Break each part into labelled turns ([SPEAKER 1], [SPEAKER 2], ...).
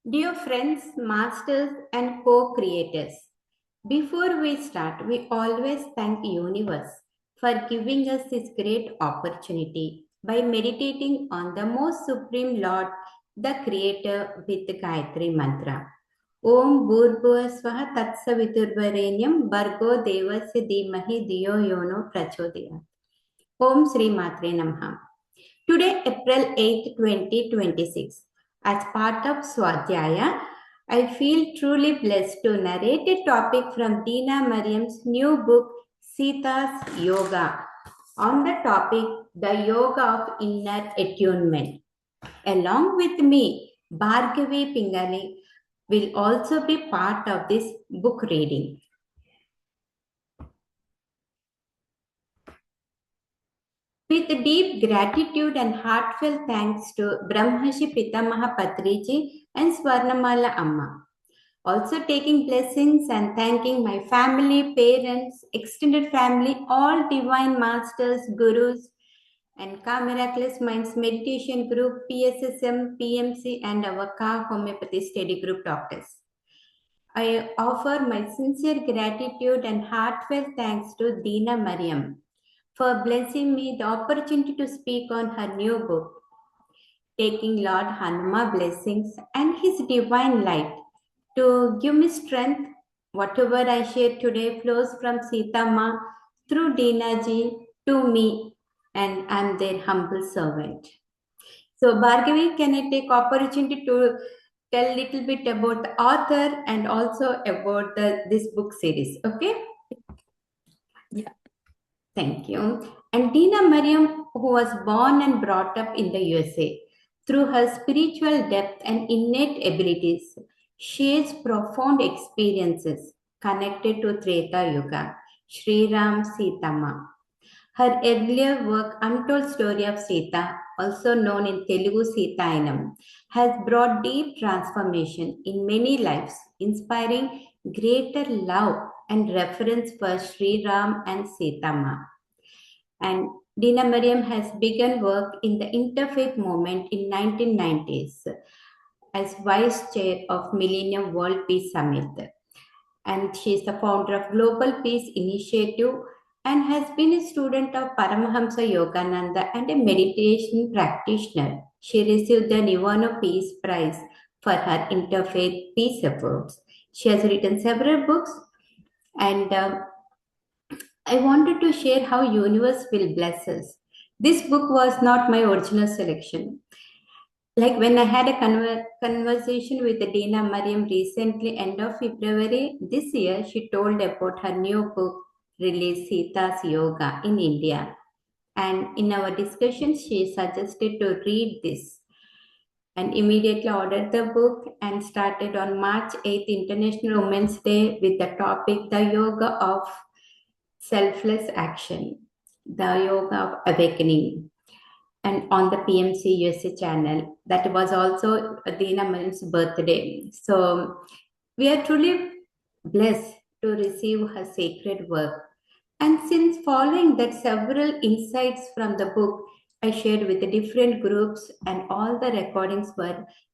[SPEAKER 1] Dear friends, masters, and co-creators, before we start, we always thank Universe for giving us this great opportunity by meditating on the most supreme Lord, the Creator, with the Gayatri Mantra. Om Bhurbhuva Swaha Tatsaviturvarenyam Bargo Devasya Dhimahi Diyo Yono Prachodayat. Om Sri Matre Namaha. Today, April 8, 2026, as part of Swadhyaya, I feel truly blessed to narrate a topic from Dena Merriam's new book, Sita's Yoga, on the topic, the Yoga of Inner Attunement. Along with me, Bhargavi Pingali will also be part of this book reading. With deep gratitude and heartfelt thanks to Brahmashi Pitamaha Patriji and Swarnamala Amma. Also taking blessings and thanking my family, parents, extended family, all divine masters, gurus, and KHA Miraculous Minds meditation group, PSSM, PMC, and our KHA Homeopathy study group doctors. I offer my sincere gratitude and heartfelt thanks to Dena Merriam for blessing me the opportunity to speak on her new book, taking Lord Hanuma blessings and his divine light to give me strength. Whatever I share today flows from Sita Ma through Dena Ji to me, and I'm their humble servant. So Bhargavi, can I take opportunity to tell a little bit about the author and also about this book series? Okay. Yeah. Thank you. And Dena Merriam, who was born and brought up in the USA, through her spiritual depth and innate abilities, shares profound experiences connected to Treta Yuga, Sri Ram Sitama. Her earlier work, Untold Story of Sita, also known in Telugu Sitayanam, has brought deep transformation in many lives, inspiring greater love and reverence for Sri Ram and Sitama. And Dena Merriam has begun work in the interfaith movement in 1990s as vice chair of Millennium World Peace Summit. And she is the founder of Global Peace Initiative and has been a student of Paramahamsa Yogananda and a meditation practitioner. She received the Nirvana Peace Prize for her interfaith peace efforts. She has written several books, and I wanted to share how universe will bless us. This book was not my original selection. Like when I had a conversation with Dena Merriam recently, end of February this year, she told about her new book release, Sita's Yoga, in India. And in our discussion, she suggested to read this and immediately ordered the book and started on March 8th, International Women's Day, with the topic, the Yoga of Selfless Action, the Yoga of Awakening, and on the PMC USA channel. That was also Dena Merriam's birthday. So we are truly blessed to receive her sacred work. And since following that, several insights from the book I shared with the different groups, and all the recordings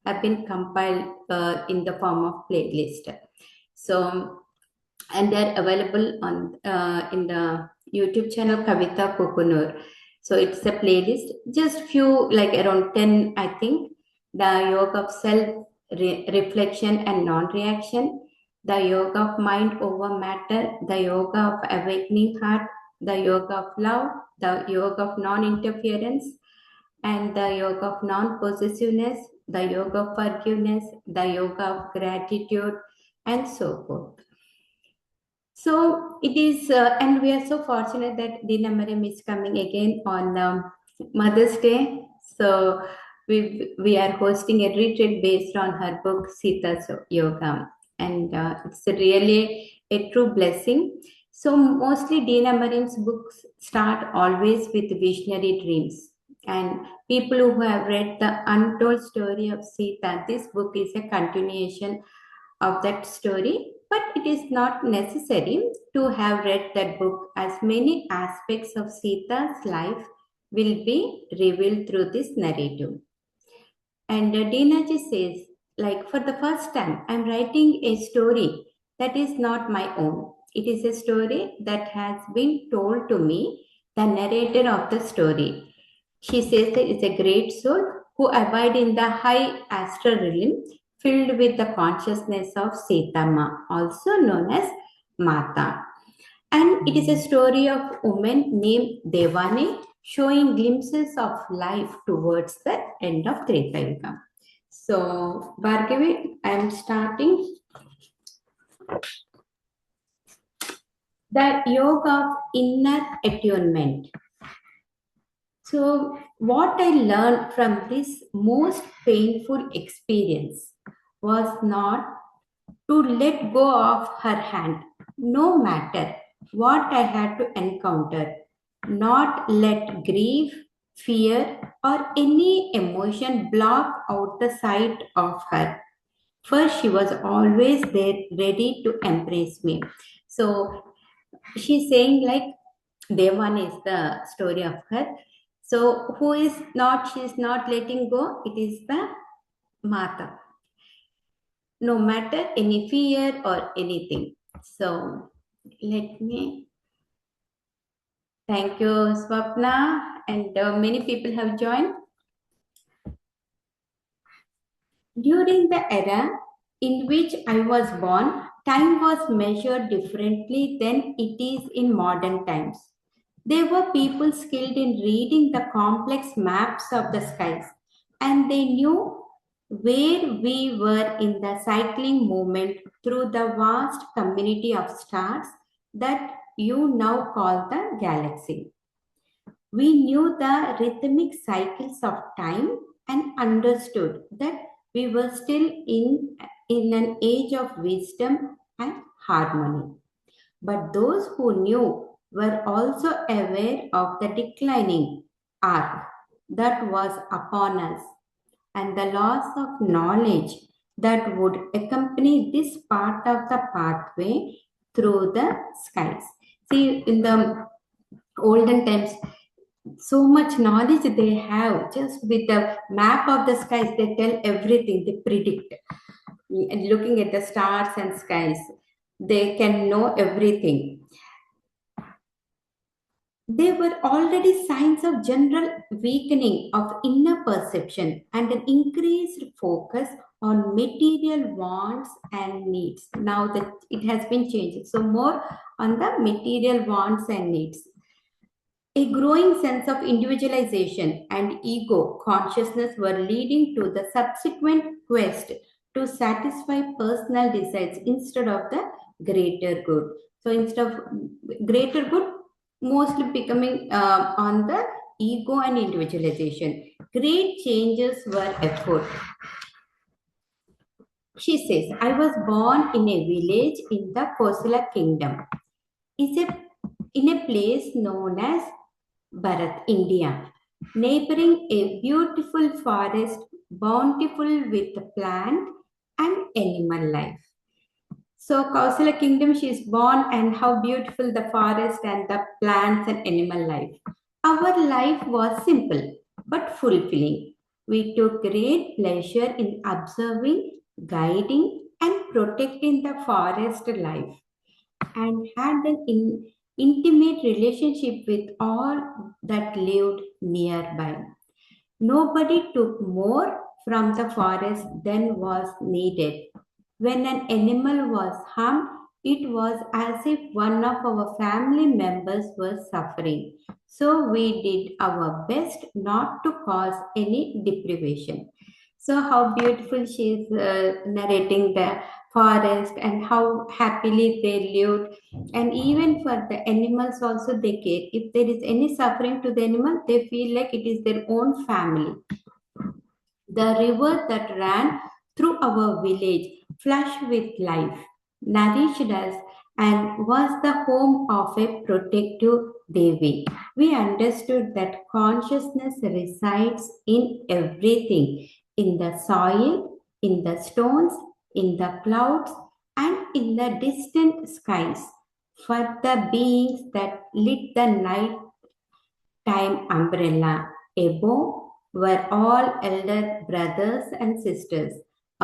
[SPEAKER 1] have been compiled in the form of playlist. So, and they're available on in the YouTube channel Kavitha Kukunoor. So it's a playlist, just few, like around 10, I think. The Yoga of Self-Reflection and Non-Reaction, the Yoga of Mind over Matter, the Yoga of Awakening Heart, the Yoga of Love, the Yoga of Non-Interference, and the Yoga of Non-Possessiveness, the Yoga of Forgiveness, the Yoga of Gratitude, and so forth. So it is, and we are so fortunate that Dena Merriam is coming again on Mother's Day. So we are hosting a retreat based on her book Sita's Yoga, and it's really a true blessing. So mostly Dena Merriam's books start always with visionary dreams, and people who have read the Untold Story of Sita, this book is a continuation of that story, but it is not necessary to have read that book, as many aspects of Sita's life will be revealed through this narrative. And Dena ji says, like for the first time, I'm writing a story that is not my own. It is a story that has been told to me, the narrator of the story. She says that it's a great soul who abide in the high astral realm filled with the consciousness of Sita Ma, also known as Mata. And it is a story of a woman named Devani showing glimpses of life towards the end of Treta Yuga. So, Bhargavi, I am starting the Yoga of Inner Attunement. So, what I learned from this most painful experience was not to let go of her hand, no matter what I had to encounter, not let grief, fear, or any emotion block out the sight of her. First, she was always there, ready to embrace me. So, she's saying, like, Devan is the story of her. So, who is not, she's not letting go, it is the Mata, no matter any fear or anything. So let me thank you, Swapna, and many people have joined. During the era in which I was born, time was measured differently than it is in modern times. There were people skilled in reading the complex maps of the skies, and they knew where we were in the cycling movement through the vast community of stars that you now call the galaxy. We knew the rhythmic cycles of time and understood that we were still in an age of wisdom and harmony. But those who knew were also aware of the declining arc that was upon us and the loss of knowledge that would accompany this part of the pathway through the skies. See, in the olden times, so much knowledge they have just with the map of the skies, they tell everything, they predict. And looking at the stars and skies, they can know everything. There were already signs of general weakening of inner perception and an increased focus on material wants and needs. Now that it has been changed, so more on the material wants and needs. A growing sense of individualization and ego consciousness were leading to the subsequent quest to satisfy personal desires instead of the greater good. So instead of greater good, mostly becoming on the ego and individualization. Great changes were afoot. She says, I was born in a village in the Kosala kingdom. It's in a place known as Bharat, India, neighboring a beautiful forest bountiful with plant and animal life. So, Kausala Kingdom, she is born, and how beautiful the forest and the plants and animal life. Our life was simple but fulfilling. We took great pleasure in observing, guiding, and protecting the forest life and had an intimate relationship with all that lived nearby. Nobody took more from the forest than was needed. When an animal was harmed, it was as if one of our family members was suffering. So we did our best not to cause any deprivation. So, how beautiful she is narrating the forest and how happily they lived. And even for the animals, also, they care. If there is any suffering to the animal, they feel like it is their own family. The river that ran through our village, flush with life, nourished us and was the home of a protective Devi. We understood that consciousness resides in everything, in the soil, in the stones, in the clouds, and in the distant skies. For the beings that lit the night time umbrella above were all elder brothers and sisters,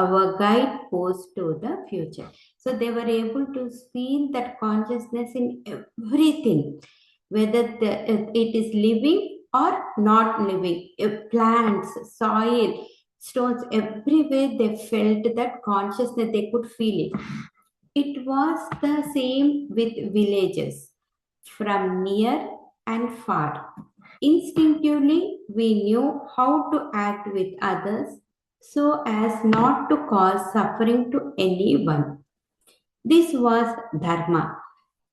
[SPEAKER 1] our guidepost to the future. So they were able to feel that consciousness in everything, whether it is living or not living, plants, soil, stones, everywhere they felt that consciousness, they could feel it. It was the same with villages from near and far. Instinctively, we knew how to act with others so as not to cause suffering to anyone. This was Dharma.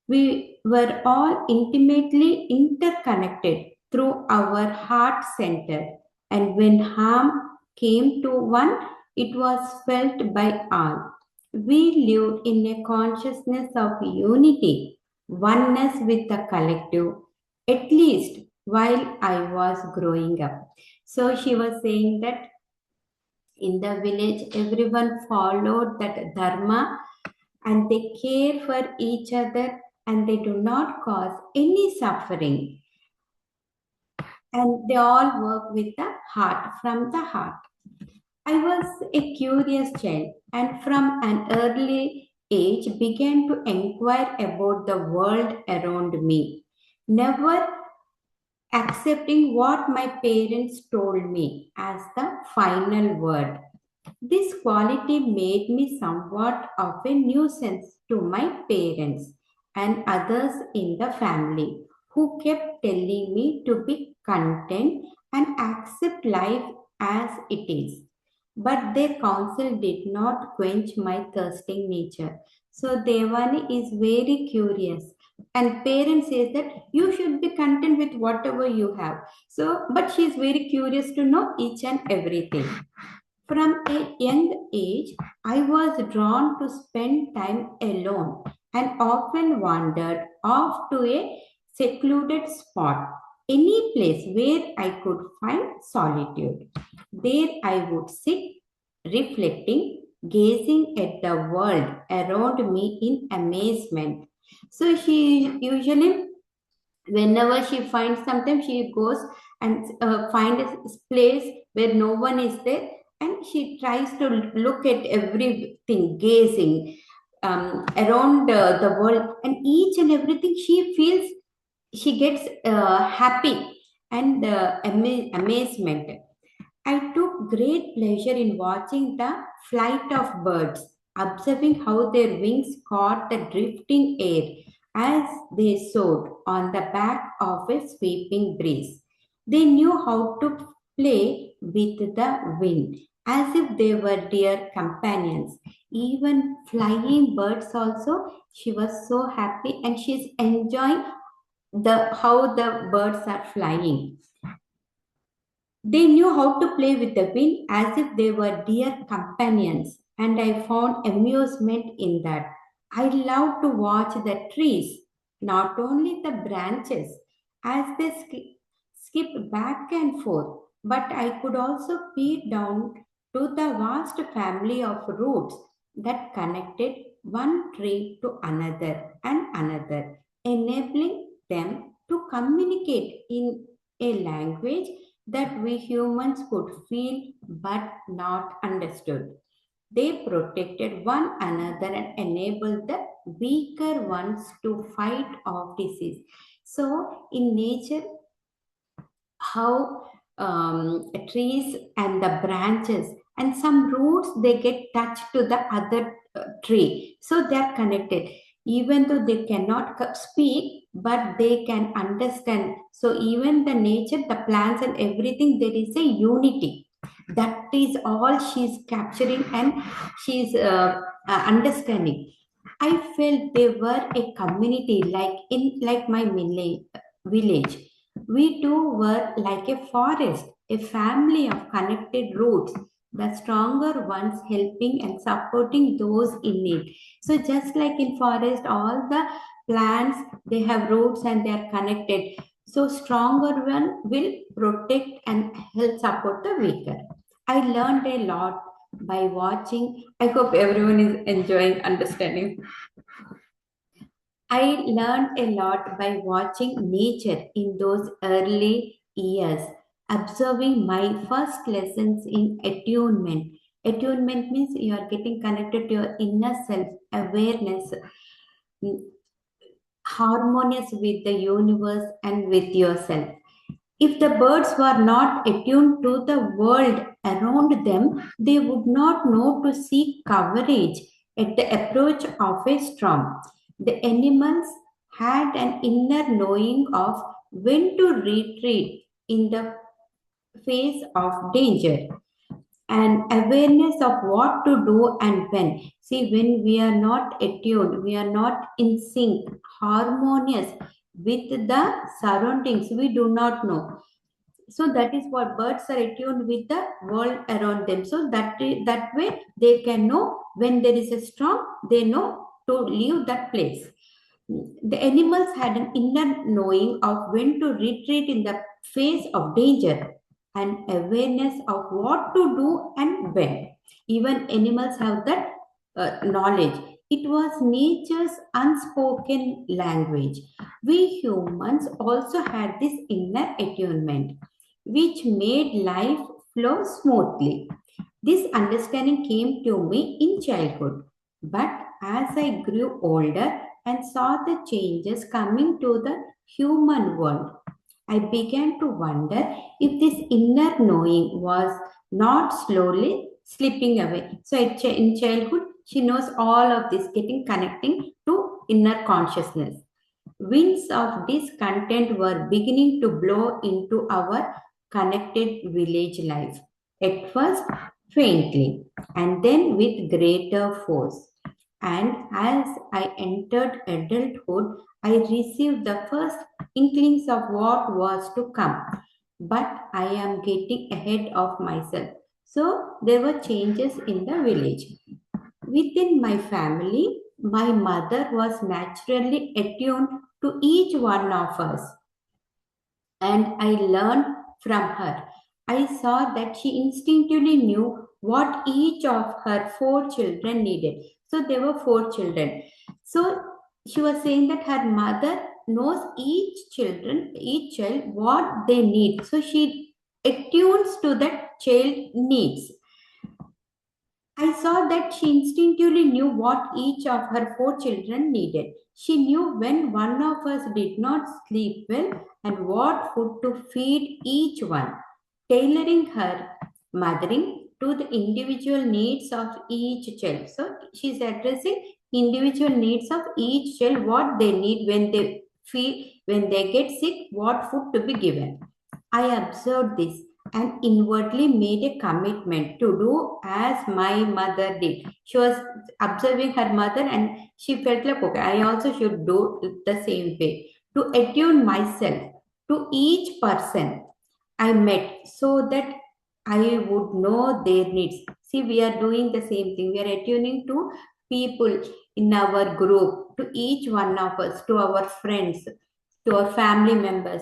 [SPEAKER 1] We were all intimately interconnected through our heart center, and when harm came to one, it was felt by all. We lived in a consciousness of unity, oneness with the collective, at least while I was growing up. So she was saying that in the village, everyone followed that dharma and they care for each other and they do not cause any suffering, and they all work with the heart, from the heart. I was a curious child and from an early age began to inquire about the world around me, never accepting what my parents told me as the final word. This quality made me somewhat of a nuisance to my parents and others in the family, who kept telling me to be content and accept life as it is. But their counsel did not quench my thirsting nature. So Devani is very curious. And parents says that you should be content with whatever you have. So, but she is very curious to know each and everything. From a young age, I was drawn to spend time alone and often wandered off to a secluded spot, any place where I could find solitude. There I would sit, reflecting, gazing at the world around me in amazement. So she usually, whenever she finds, sometimes she goes and find a place where no one is there, and she tries to look at everything, gazing around the world, and each and everything she feels, she gets happy and amazement. I took great pleasure in watching the flight of birds, observing how their wings caught the drifting air as they soared on the back of a sweeping breeze. They knew how to play with the wind as if they were dear companions. Even flying birds also, she was so happy and she's enjoying the how the birds are flying. They knew how to play with the wind as if they were dear companions, and I found amusement in that. I loved to watch the trees, not only the branches, as they skip back and forth, but I could also peer down to the vast family of roots that connected one tree to another and another, enabling them to communicate in a language that we humans could feel but not understood. They protected one another and enabled the weaker ones to fight off disease. So, in nature, how trees and the branches and some roots, they get touched to the other tree, so they are connected, even though they cannot speak, but they can understand. So even the nature, the plants and everything, there is a unity. That is all she's capturing and she's understanding. I felt they were a community, like my village. We too were like a forest, a family of connected roots, the stronger ones helping and supporting those in need. So just like in forest, all the plants, they have roots and they are connected. So stronger one will protect and help support the weaker. I learned a lot by watching. I hope everyone is enjoying understanding. I learned a lot by watching nature in those early years, observing my first lessons in attunement, Attunement means you are getting connected to your inner self, awareness, harmonious with the universe and with yourself. If the birds were not attuned to the world around them, they would not know to seek coverage at the approach of a storm. The animals had an inner knowing of when to retreat in the face of danger, and awareness of what to do and when. See, when we are not attuned, we are not in sync, harmonious with the surroundings, we do not know. So that is what birds are attuned with the world around them. So that way they can know when there is a storm, they know to leave that place. The animals had an inner knowing of when to retreat in the face of danger, and awareness of what to do and when. Even animals have that knowledge. It was nature's unspoken language. We humans also had this inner attunement, which made life flow smoothly. This understanding came to me in childhood, but as I grew older and saw the changes coming to the human world, I began to wonder if this inner knowing was not slowly slipping away. So in childhood, she knows all of this, getting connecting to inner consciousness. Winds of discontent were beginning to blow into our connected village life. At first, faintly, and then with greater force. And as I entered adulthood, I received the first inklings of what was to come. But I am getting ahead of myself. So there were changes in the village. Within my family, my mother was naturally attuned to each one of us, and I learned from her. I saw that she instinctively knew what each of her four children needed. So there were four children. So she was saying that her mother knows each child what they need. So she attunes to that child needs. I saw that she instinctively knew what each of her four children needed. She knew when one of us did not sleep well and what food to feed each one, tailoring her mothering to the individual needs of each child. So she's addressing individual needs of each child, what they need when they feel, when they get sick, what food to be given. I observed this and inwardly made a commitment to do as my mother did. She was observing her mother and she felt like, okay, I also should do it the same way. To attune myself to each person I met so that I would know their needs. See, we are doing the same thing. We are attuning to people in our group, to each one of us, to our friends, to our family members.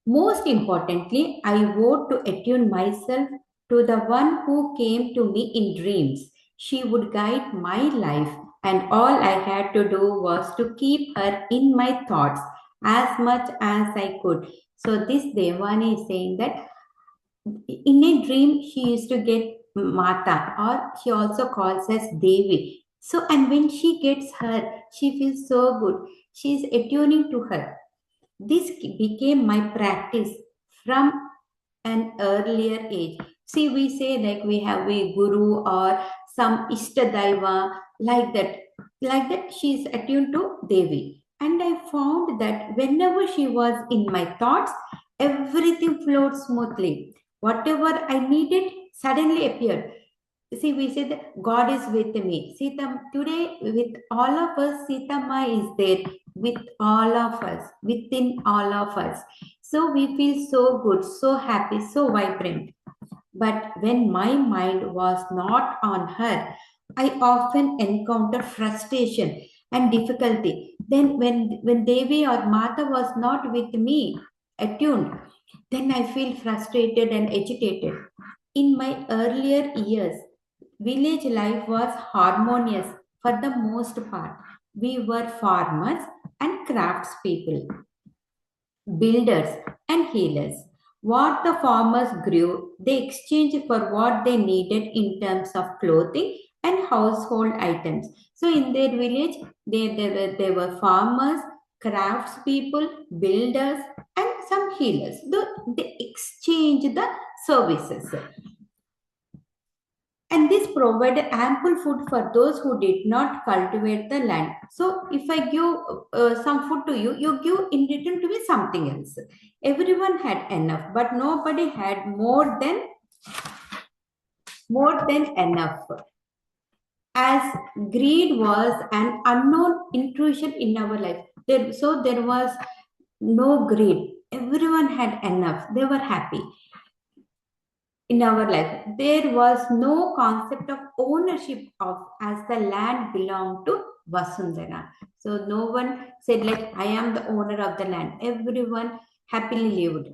[SPEAKER 1] Most importantly, I vowed to attune myself to the one who came to me in dreams. She would guide my life, and all I had to do was to keep her in my thoughts as much as I could. So, this Devani is saying that in a dream, she used to get Mata, or she also calls as Devi. So, and when she gets her, she feels so good. She is attuning to her. This became my practice from an earlier age. See, we say like we have a guru or some Ishtadaiva, like that. Like that, she is attuned to Devi. And I found that whenever she was in my thoughts, everything flowed smoothly. Whatever I needed suddenly appeared. See, we say that God is with me. Sita, today with all of us, Sita Ma is there with all of us, within all of us. So we feel so good, so happy, so vibrant. But when my mind was not on her, I often encounter frustration and difficulty. Then when Devi or Mata was not with me, attuned, then I feel frustrated and agitated. In my earlier years, village life was harmonious for the most part. We were farmers and craftspeople, builders and healers. What the farmers grew, they exchanged for what they needed in terms of clothing and household items. So in their village, there were farmers, craftspeople, builders, and some healers. They exchanged the services. And this provided ample food for those who did not cultivate the land. So if I give some food to you, you give in return to me something else. Everyone had enough, but nobody had more than enough. As greed was an unknown intrusion in our life, so there was no greed. Everyone had enough. They were happy in our life. There was no concept of ownership of as the land belonged to Vasundhara. So no one said like I am the owner of the land. Everyone happily lived.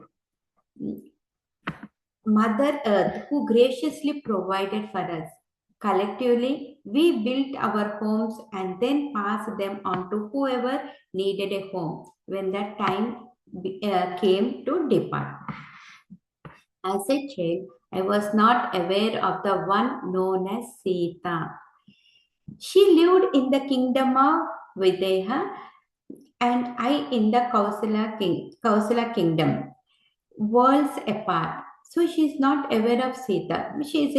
[SPEAKER 1] Mother Earth, who graciously provided for us. Collectively, we built our homes and then passed them on to whoever needed a home when the time came to depart. As a child, I was not aware of the one known as Sita. She lived in the kingdom of Videha and I in the Kausala kingdom, worlds apart. So she's not aware of Sita. She's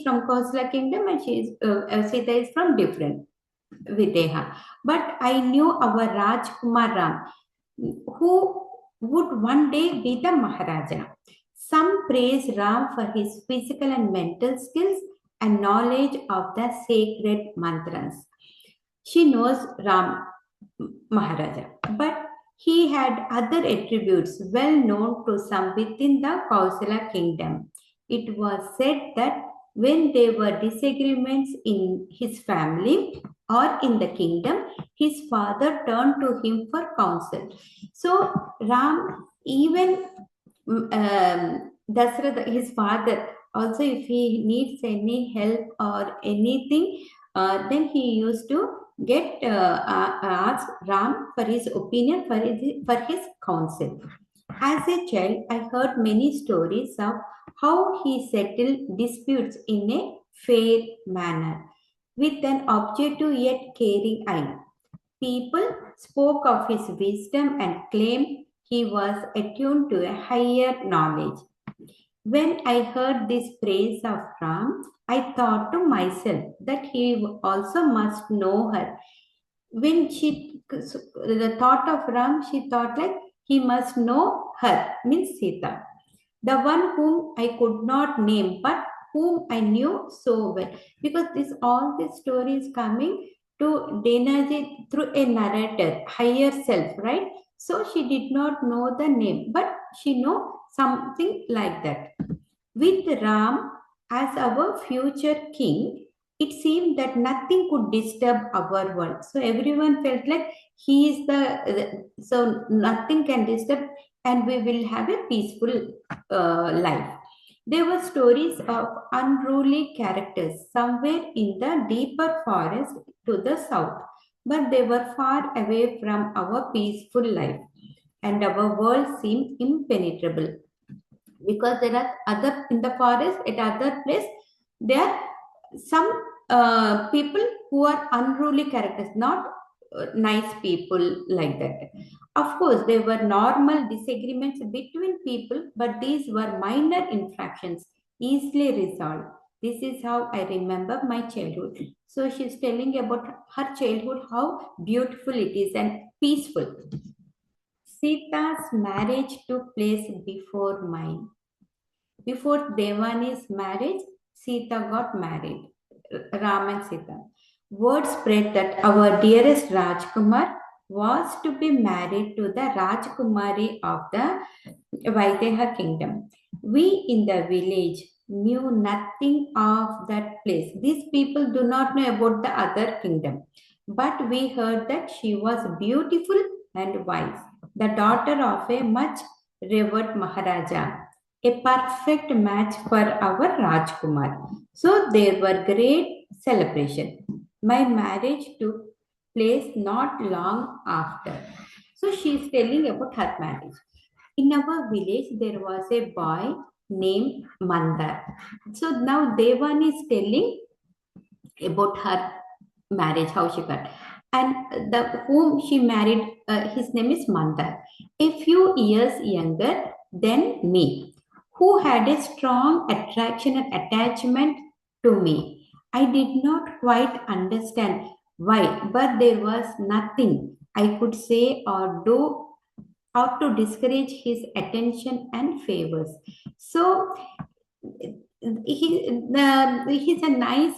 [SPEAKER 1] from Kausala kingdom and Sita is from different Videha. But I knew our Rajkumar Ram, who would one day be the Maharaja. Some praise Ram for his physical and mental skills and knowledge of the sacred mantras. She knows Ram Maharaja, but he had other attributes well known to some within the Kausala kingdom. It was said that when there were disagreements in his family or in the kingdom, his father turned to him for counsel. So Ram, even Dasratha, his father, also if he needs any help or anything, then he used to ask Ram for his opinion, for his counsel. As a child, I heard many stories of how he settled disputes in a fair manner with an objective yet caring eye. People spoke of his wisdom and claimed he was attuned to a higher knowledge. When I heard this praise of Ram, I thought to myself that he also must know her. The thought of Ram, she thought like he must know her, means Sita, the one whom I could not name, but whom I knew so well. Because all this story is coming to Denaji through a narrator, higher self, right? So she did not know the name, but she know something like that. With Ram as our future king, it seemed that nothing could disturb our world. So everyone felt like he is so nothing can disturb, and we will have a peaceful life. There were stories of unruly characters somewhere in the deeper forest to the south, but they were far away from our peaceful life, and our world seemed impenetrable because there are other in the forest at other place there are some people who are unruly characters, not nice people like that. Of course there were normal disagreements between people, but these were minor infractions easily resolved. This is how I remember my childhood. So she's telling about her childhood, how beautiful it is and peaceful. Sita's marriage took place before mine. Before Devani's marriage, Sita got married. Ram and Sita. Word spread that our dearest Rajkumar was to be married to the Rajkumari of the Vaideha kingdom. We in the village knew nothing of that place. These people do not know about the other kingdom. But we heard that she was beautiful and wise, the daughter of a much revered Maharaja, a perfect match for our Rajkumar. So there were great celebration. My marriage took place not long after. So she is telling about her marriage. In our village, there was a boy named Mandar. So now Devan is telling about her marriage, how she got. And the whom she married, his name is Mandar, a few years younger than me, who had a strong attraction and attachment to me. I did not quite understand why, but there was nothing I could say or do or to discourage his attention and favors. So he's a nice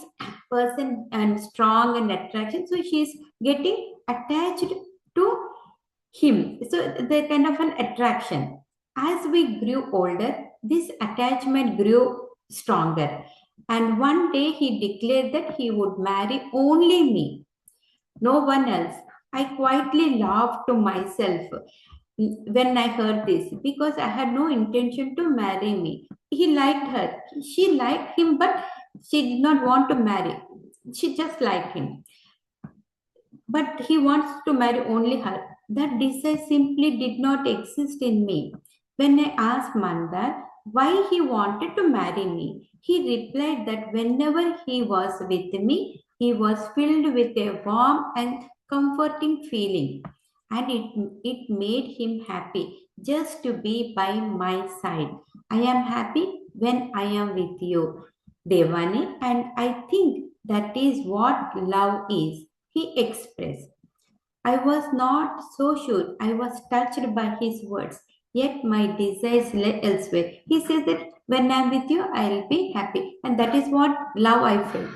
[SPEAKER 1] person and strong and attraction. So she's getting attached to him. So they're kind of an attraction. As we grew older, this attachment grew stronger. And one day he declared that he would marry only me, no one else. I quietly laughed to myself when I heard this because I had no intention to marry me. He liked her. She liked him, but she did not want to marry. She just liked him. But he wants to marry only her. That desire simply did not exist in me. When I asked Mandar why he wanted to marry me, he replied that whenever he was with me, he was filled with a warm and comforting feeling, and it made him happy just to be by my side. I am happy when I am with you, Devani, and I think that is what love is, he expressed. I was not so sure. I was touched by his words, yet my desires lay elsewhere. He says that when I'm with you, I'll be happy. And that is what love I felt.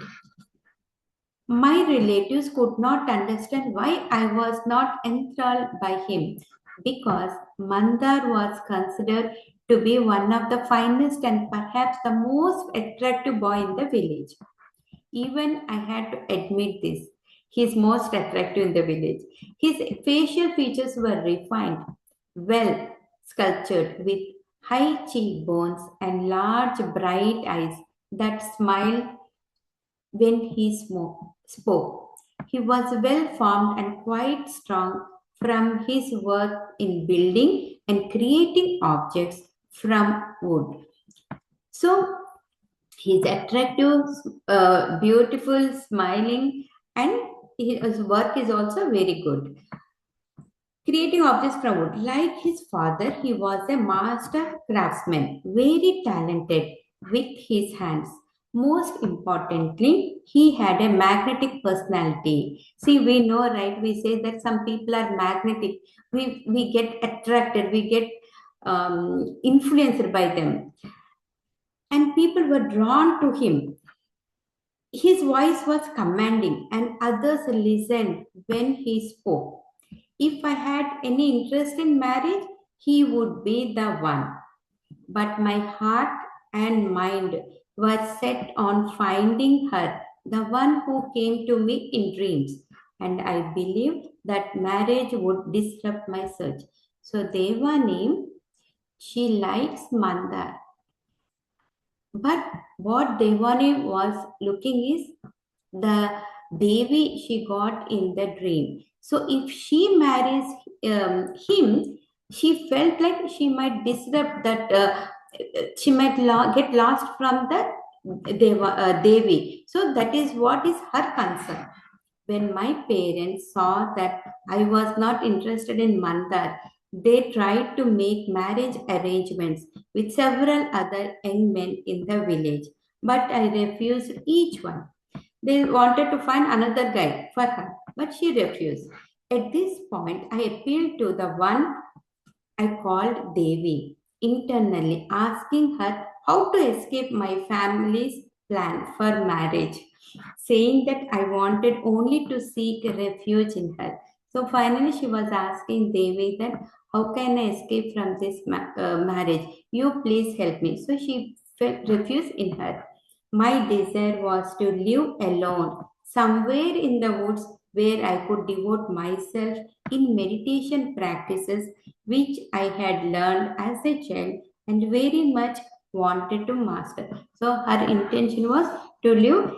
[SPEAKER 1] My relatives could not understand why I was not enthralled by him because Mandar was considered to be one of the finest and perhaps the most attractive boy in the village. Even I had to admit this. He's most attractive in the village. His facial features were refined, well sculptured, with high cheekbones and large bright eyes that smiled when he spoke. He was well formed and quite strong from his work in building and creating objects from wood. So he's attractive, beautiful, smiling, and his work is also very good. Creating objects from wood. Like his father, he was a master craftsman, very talented with his hands. Most importantly, he had a magnetic personality. See, we know, right? We say that some people are magnetic. We get attracted, we get influenced by them, and people were drawn to him. His voice was commanding, and others listened when he spoke. If I had any interest in marriage, he would be the one. But my heart and mind were set on finding her, the one who came to me in dreams. And I believed that marriage would disrupt my search. So Devani, she likes Mandar. But what Devani was looking is the Devi she got in the dream. So if she marries him, she felt like she might disrupt that, she might get lost from the Devi. So that is what is her concern. When my parents saw that I was not interested in Mandar, they tried to make marriage arrangements with several other young men in the village, but I refused each one. They wanted to find another guy for her, but she refused. At this point, I appealed to the one I called Devi internally, asking her how to escape my family's plan for marriage, saying that I wanted only to seek refuge in her. So finally, she was asking Devi that how can I escape from this marriage? You please help me. So she felt refuge in her. My desire was to live alone somewhere in the woods where I could devote myself in meditation practices which I had learned as a child and very much wanted to master. So her intention was to live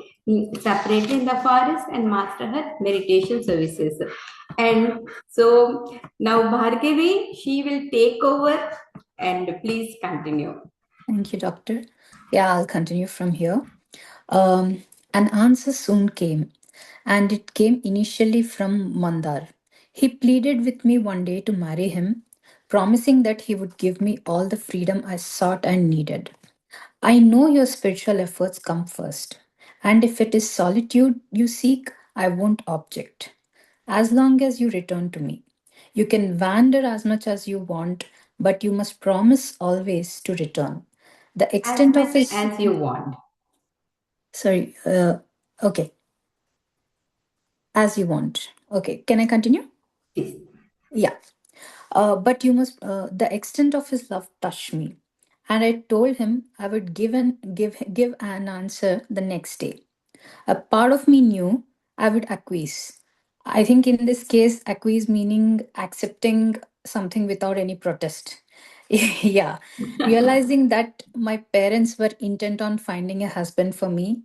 [SPEAKER 1] separately in the forest and master her meditation services. And so now Bhargavi, she will take over and please continue.
[SPEAKER 2] Thank you, Doctor. Yeah, I'll continue from here. Um, an answer soon came, and it came initially from Mandar. He pleaded with me one day to marry him, promising that he would give me all the freedom I sought and needed. I know your spiritual efforts come first, and if it is solitude you seek, I won't object. As long as you return to me. You can wander as much as you want, but you must promise always to return. The
[SPEAKER 1] As
[SPEAKER 2] extent of
[SPEAKER 1] much
[SPEAKER 2] his.
[SPEAKER 1] as you want.
[SPEAKER 2] Sorry, okay, as you want. Okay, can I continue?
[SPEAKER 1] Please.
[SPEAKER 2] Yeah. But you must, the extent of his love touched me. And I told him I would give an answer the next day. A part of me knew I would acquiesce. I think in this case, acquiesce meaning accepting something without any protest. Yeah, realizing that my parents were intent on finding a husband for me,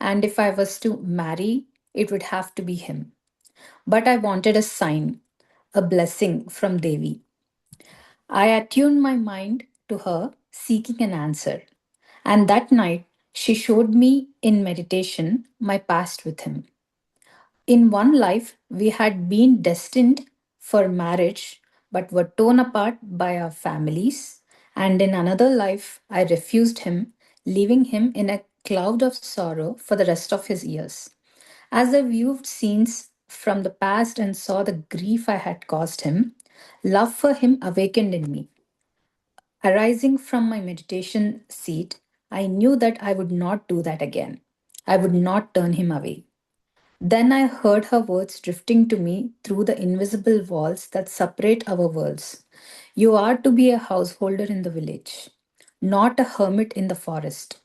[SPEAKER 2] and if I was to marry, it would have to be him. But I wanted a sign, a blessing from Devi. I attuned my mind to her, seeking an answer. And that night, she showed me in meditation my past with him. In one life, we had been destined for marriage but were torn apart by our families. And in another life, I refused him, leaving him in a cloud of sorrow for the rest of his years. As I viewed scenes from the past and saw the grief I had caused him, love for him awakened in me. Arising from my meditation seat, I knew that I would not do that again. I would not turn him away. Then I heard her words drifting to me through the invisible walls that separate our worlds. You are to be a householder in the village, not a hermit in the forest.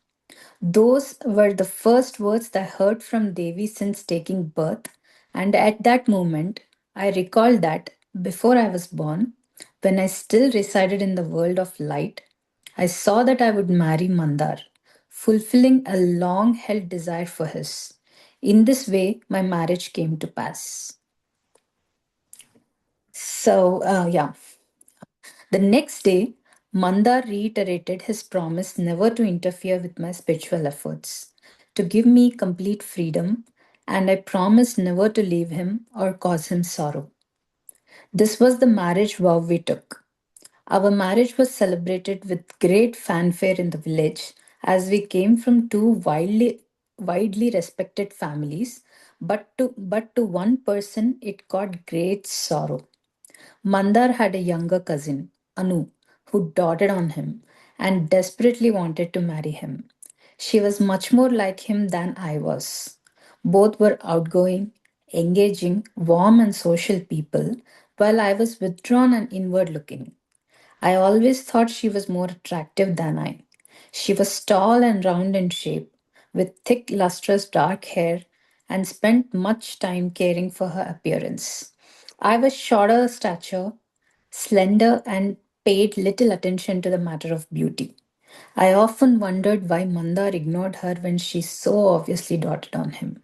[SPEAKER 2] Those were the first words I heard from Devi since taking birth, and at that moment, I recalled that before I was born, when I still resided in the world of light, I saw that I would marry Mandar, fulfilling a long held desire for his. In this way, my marriage came to pass. Yeah. The next day, Mandar reiterated his promise never to interfere with my spiritual efforts, to give me complete freedom, and I promised never to leave him or cause him sorrow. This was the marriage vow we took. Our marriage was celebrated with great fanfare in the village as we came from two widely respected families, but to one person it caused great sorrow. Mandar had a younger cousin, Anu, who doted on him and desperately wanted to marry him. She was much more like him than I was. Both were outgoing, engaging, warm, and social people, while I was withdrawn and inward looking. I always thought she was more attractive than I. She was tall and round in shape, with thick, lustrous dark hair, and spent much time caring for her appearance. I was shorter stature, slender, and paid little attention to the matter of beauty. I often wondered why Mandar ignored her when she so obviously doted on him.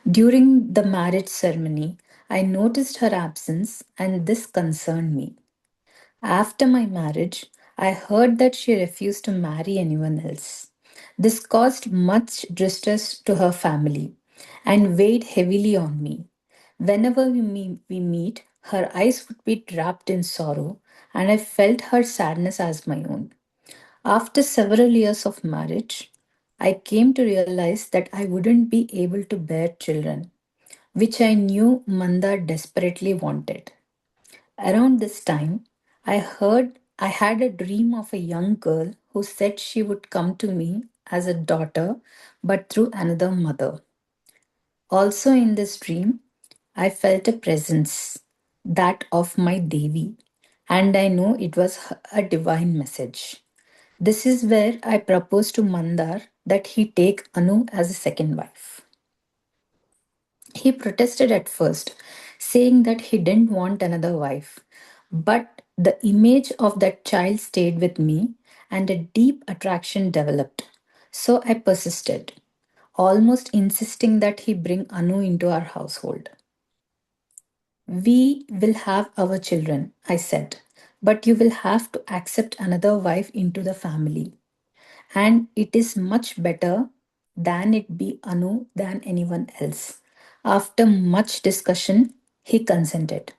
[SPEAKER 2] During the marriage ceremony, I noticed her absence, and this concerned me. After my marriage, I heard that she refused to marry anyone else. This caused much distress to her family and weighed heavily on me. Whenever we meet, her eyes would be wrapped in sorrow, and I felt her sadness as my own. After several years of marriage, I came to realize that I wouldn't be able to bear children, which I knew Mandar desperately wanted. Around this time, I had a dream of a young girl who said she would come to me as a daughter, but through another mother. Also, in this dream, I felt a presence, that of my Devi, and I know it was a divine message. This is where I proposed to Mandar that he take Anu as a second wife. He protested at first, saying that he didn't want another wife. But the image of that child stayed with me and a deep attraction developed. So I persisted. almost insisting that he bring Anu into our household. We will have our children, I said, but you will have to accept another wife into the family. And it is much better than it be Anu than anyone else. After much discussion, he consented.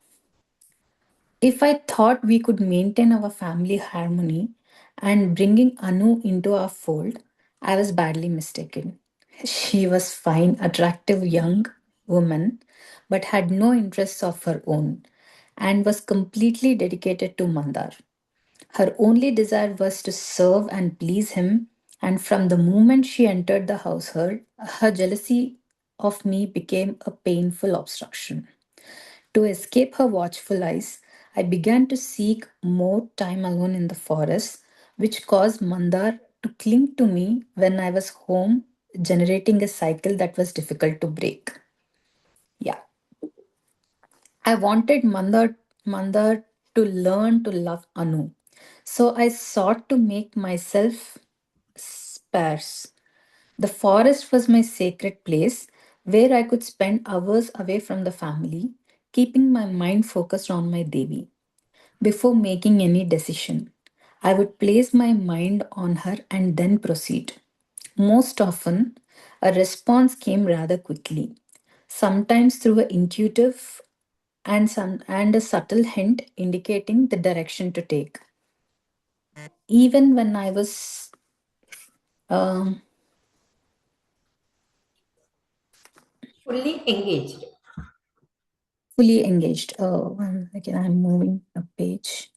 [SPEAKER 2] If I thought we could maintain our family harmony and bringing Anu into our fold, I was badly mistaken. She was fine, attractive young woman, but had no interests of her own and was completely dedicated to Mandar. Her only desire was to serve and please him, and from the moment she entered the household, her jealousy of me became a painful obstruction. To escape her watchful eyes, I began to seek more time alone in the forest, which caused Mandar to cling to me when I was home, generating a cycle that was difficult to break. Yeah, I wanted Mandar to learn to love Anu. So I sought to make myself sparse. The forest was my sacred place where I could spend hours away from the family, keeping my mind focused on my Devi. Before making any decision, I would place my mind on her and then proceed. Most often, a response came rather quickly, sometimes through an intuitive and a subtle hint indicating the direction to take. Even when I was um,
[SPEAKER 1] Fully engaged.
[SPEAKER 2] fully engaged. Oh, again, I'm moving a page.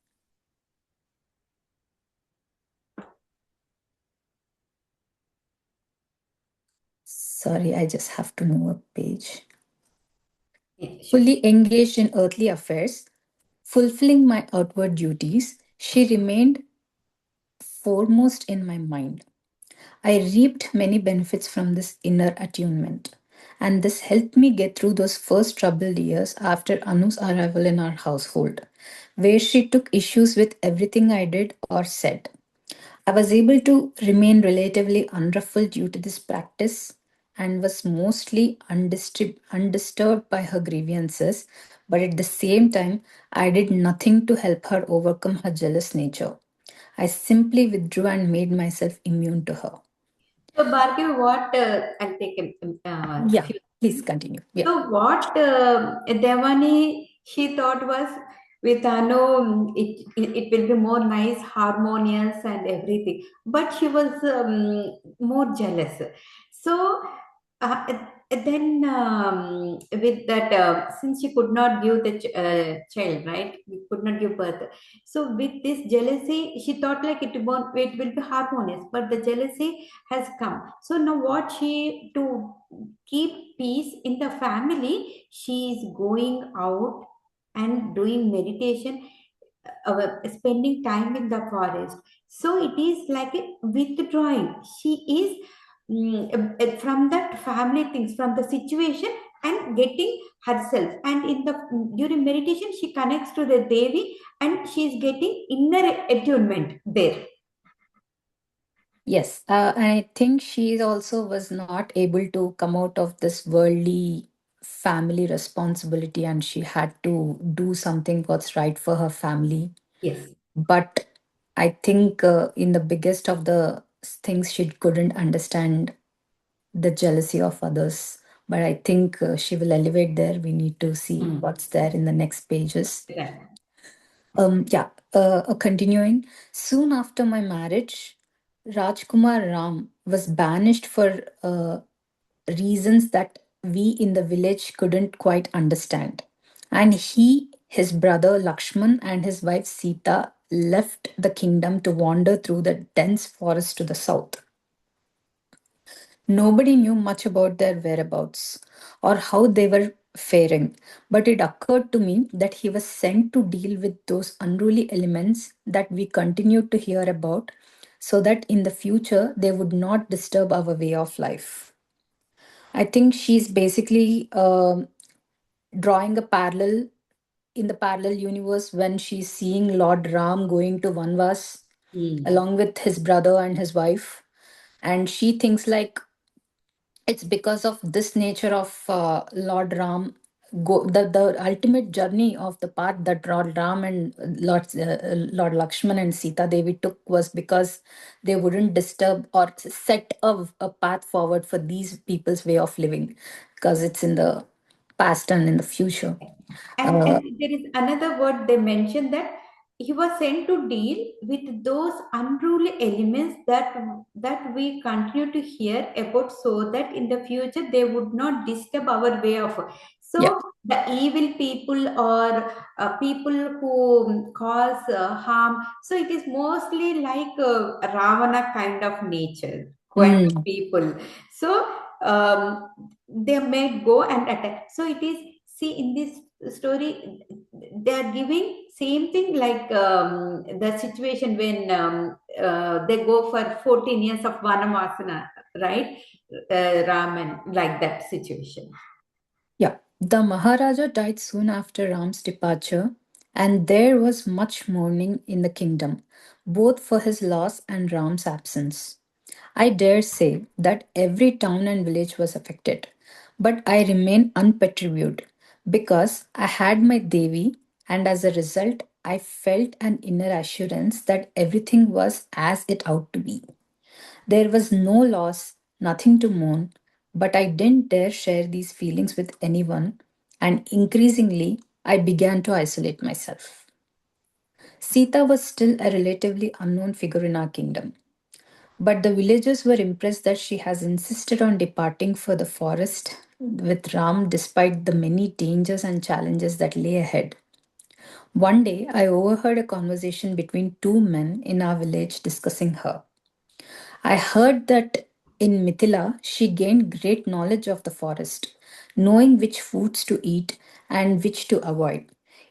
[SPEAKER 2] Sorry, I just have to move a page.
[SPEAKER 1] Yeah, sure.
[SPEAKER 2] Fully engaged in earthly affairs, fulfilling my outward duties, she remained foremost in my mind. I reaped many benefits from this inner attunement, and this helped me get through those first troubled years after Anu's arrival in our household, where she took issues with everything I did or said. I was able to remain relatively unruffled due to this practice and was mostly undisturbed by her grievances, but at the same time, I did nothing to help her overcome her jealous nature. I simply withdrew and made myself immune to her.
[SPEAKER 1] So, Bhargav, what I'll take a
[SPEAKER 2] Yeah,
[SPEAKER 1] few.
[SPEAKER 2] please continue. Yeah.
[SPEAKER 1] So what Devani she thought was with Anu it will be more nice, harmonious and everything. But she was more jealous. So then with that since she could not give the child, right? We could not give birth. So with this jealousy, she thought like it will be harmonious, but the jealousy has come. So now what she to keep peace in the family, she is going out and doing meditation, spending time in the forest. So it is like a withdrawing. She is from that family things, from the situation, and getting herself. And in the during meditation, she connects to the Devi, and she is getting inner attunement there.
[SPEAKER 2] Yes, I think she also was not able to come out of this worldly family responsibility and she had to do something what's right for her family.
[SPEAKER 1] Yes.
[SPEAKER 2] But I think in the biggest of the things, she couldn't understand the jealousy of others. But I think she will elevate there. We need to see
[SPEAKER 1] Mm.
[SPEAKER 2] what's there in the next pages.
[SPEAKER 1] Yeah.
[SPEAKER 2] Yeah, continuing. Soon after my marriage, Rajkumar Ram was banished for reasons that we in the village couldn't quite understand. And he, his brother Lakshman, and his wife Sita left the kingdom to wander through the dense forest to the south. Nobody knew much about their whereabouts or how they were faring, but it occurred to me that he was sent to deal with those unruly elements that we continued to hear about so that in the future they would not disturb our way of life. I think she's basically drawing a parallel in the parallel universe when she's seeing Lord Ram going to Vanvas
[SPEAKER 1] Mm.
[SPEAKER 2] along with his brother and his wife. And she thinks like It's because of this nature of Lord Ram, the ultimate journey of the path that Lord Ram and Lord Lakshman and Sita Devi took was because they wouldn't disturb or set a path forward for these people's way of living, because it's in the past and in the future.
[SPEAKER 1] And
[SPEAKER 2] Uh,
[SPEAKER 1] there is another word they mentioned, that he was sent to deal with those unruly elements that we continue to hear about, so that in the future they would not disturb our way of.
[SPEAKER 2] yeah.
[SPEAKER 1] So the evil people, or people who cause harm, so it is mostly like Ravana kind of nature, kind of
[SPEAKER 2] Mm,
[SPEAKER 1] people. So they may go and attack. So it is, see, in this story they are giving same thing like the situation when they go for 14 years of vanamasana, right? Raman, like that situation.
[SPEAKER 2] yeah. The Maharaja died soon after Ram's departure, and there was much mourning in the kingdom, both for his loss and Ram's absence. I dare say that every town and village was affected, but I remain unperturbed because I had my Devi, and as a result, I felt an inner assurance that everything was as it ought to be. There was no loss, nothing to mourn, but I didn't dare share these feelings with anyone, and increasingly I began to isolate myself. Sita was still a relatively unknown figure in our kingdom, but the villagers were impressed that she has insisted on departing for the forest with Ram despite the many dangers and challenges that lay ahead. One day, I overheard a conversation between two men in our village discussing her. I heard that in Mithila, she gained great knowledge of the forest, knowing which foods to eat and which to avoid.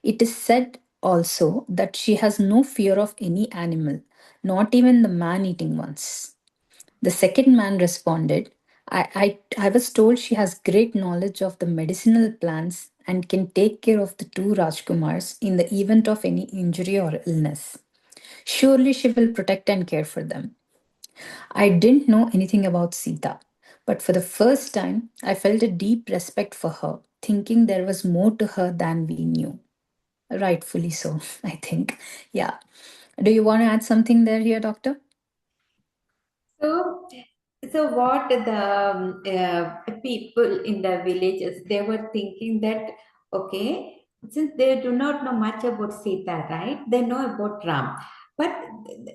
[SPEAKER 2] It is said also that she has no fear of any animal, not even the man eating ones. The second man responded, I was told she has great knowledge of the medicinal plants and can take care of the two Rajkumars in the event of any injury or illness. Surely she will protect and care for them. I didn't know anything about Sita, but for the first time, I felt a deep respect for her, thinking there was more to her than we knew. Rightfully so, I think. Yeah. Do you want to add something there here, Doctor?
[SPEAKER 1] So, so what the people in the villages, they were thinking that, okay, since they do not know much about Sita, right? They know about Ram, but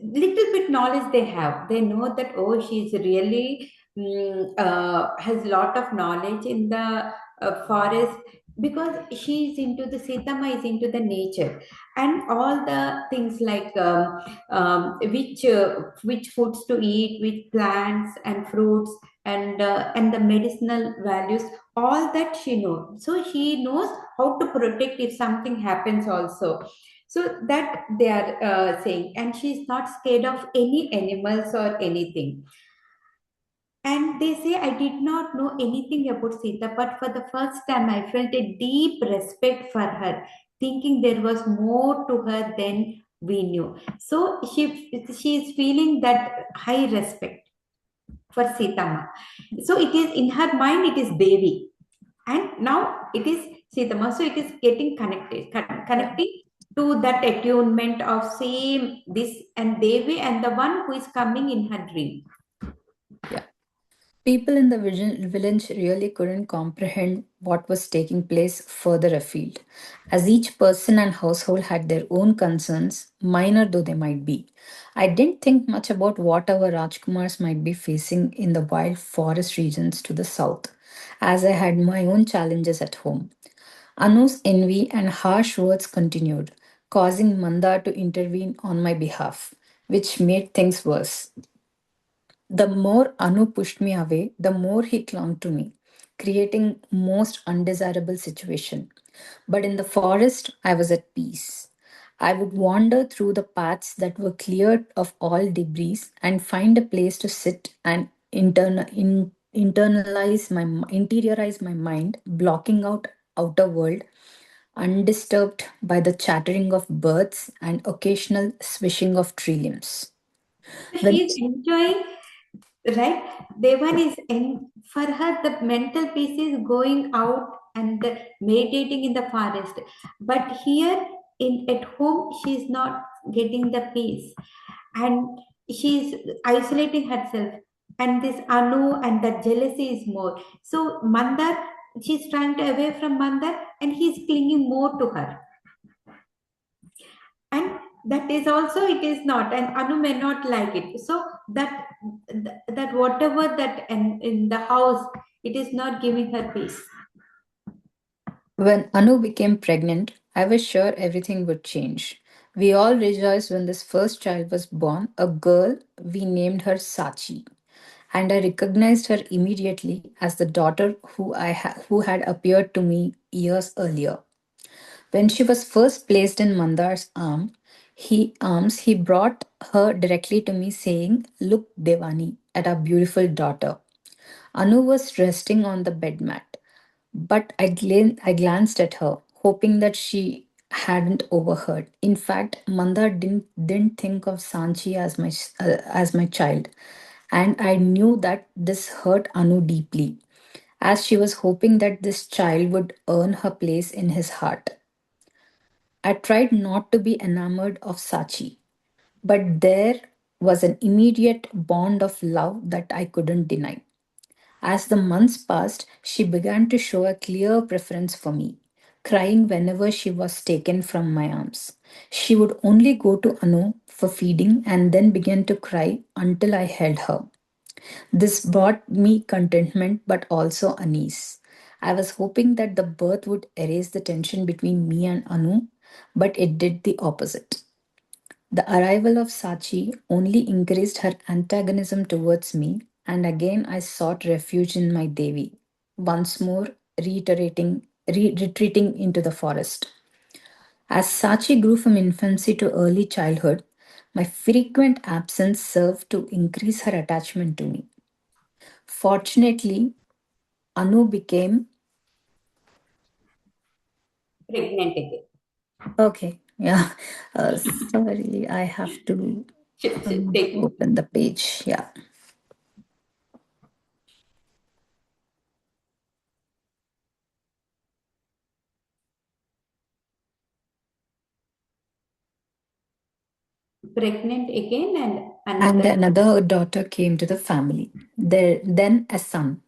[SPEAKER 1] little bit knowledge they have. They know that, oh, she's really has lot of knowledge in the forest, because she is into the Sitama is into the nature and all the things like which foods to eat, which plants and fruits, and the medicinal values, all that she knows. So she knows how to protect if something happens also. So that they are saying, and she's not scared of any animals or anything. And they say, I did not know anything about Sita, but for the first time, I felt a deep respect for her, thinking there was more to her than we knew. So she is feeling that high respect for Sitama. So it is in her mind, it is Devi, and now it is Sitama. So it is getting connected,
[SPEAKER 2] Yeah.
[SPEAKER 1] connecting to that attunement of same this and Devi and the one who is coming in her dream.
[SPEAKER 2] Yeah. People in the village really couldn't comprehend what was taking place further afield, as each person and household had their own concerns, minor though they might be. I didn't think much about what our Rajkumars might be facing in the wild forest regions to the south, as I had my own challenges at home. Anu's envy and harsh words continued, causing Mandar to intervene on my behalf, which made things worse. The more Anu pushed me away, the more he clung to me, creating most undesirable situation. But in the forest, I was at peace. I would wander through the paths that were cleared of all debris and find a place to sit and interiorize my mind, blocking out outer world, undisturbed by the chattering of birds and occasional swishing of tree limbs.
[SPEAKER 1] So
[SPEAKER 2] When
[SPEAKER 1] she's enjoying. right? Devan is in, for her the mental peace is going out and meditating in the forest, but here in at home she is not getting the peace, and she's isolating herself, and this Anu and the jealousy is more. So Mandar, she's trying to away from Mandar, and he's clinging more to her, and that is also it is not, and Anu may not like it. So that that whatever that in the house, it is not giving her peace.
[SPEAKER 2] When Anu became pregnant, I was sure everything would change. We all rejoiced when this first child was born, a girl. We named her Sachi, and I recognized her immediately as the daughter who had appeared to me years earlier. When she was first placed in Mandar's arms, he brought her directly to me, saying, "Look, Devani, at our beautiful daughter." Anu was resting on the bed mat, but I glanced at her, hoping that she hadn't overheard. In fact, Mandar didn't think of Sanchi as my child, and I knew that this hurt Anu deeply, as she was hoping that this child would earn her place in his heart. I tried not to be enamored of Sachi, but there was an immediate bond of love that I couldn't deny. As the months passed, she began to show a clear preference for me, crying whenever she was taken from my arms. She would only go to Anu for feeding and then begin to cry until I held her. This brought me contentment but also unease. I was hoping that the birth would erase the tension between me and Anu, but it did the opposite. The arrival of Sachi only increased her antagonism towards me, and again I sought refuge in my Devi, once more retreating into the forest. As Sachi grew from infancy to early childhood, my frequent absence served to increase her attachment to me. Fortunately, Anu became
[SPEAKER 1] Pregnant again.
[SPEAKER 2] okay. Yeah, sorry, I have to
[SPEAKER 1] Take it.
[SPEAKER 2] open the page. Yeah.
[SPEAKER 1] Pregnant again, and
[SPEAKER 2] And
[SPEAKER 1] another.
[SPEAKER 2] another daughter came to the family. Then a son.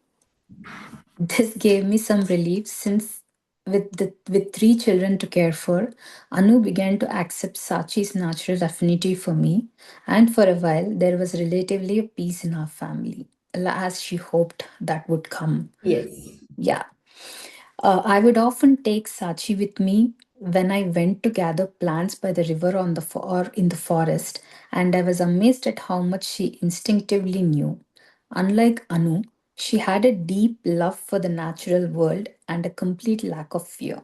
[SPEAKER 2] This gave me some relief since, with three children to care for, Anu began to accept Sachi's natural affinity for me, and for a while there was relatively a peace in our family, as she hoped that would come.
[SPEAKER 1] Yes.
[SPEAKER 2] Yeah. I would often take Sachi with me when I went to gather plants by the river or in the forest, and I was amazed at how much she instinctively knew. Unlike Anu, she had a deep love for the natural world and a complete lack of fear.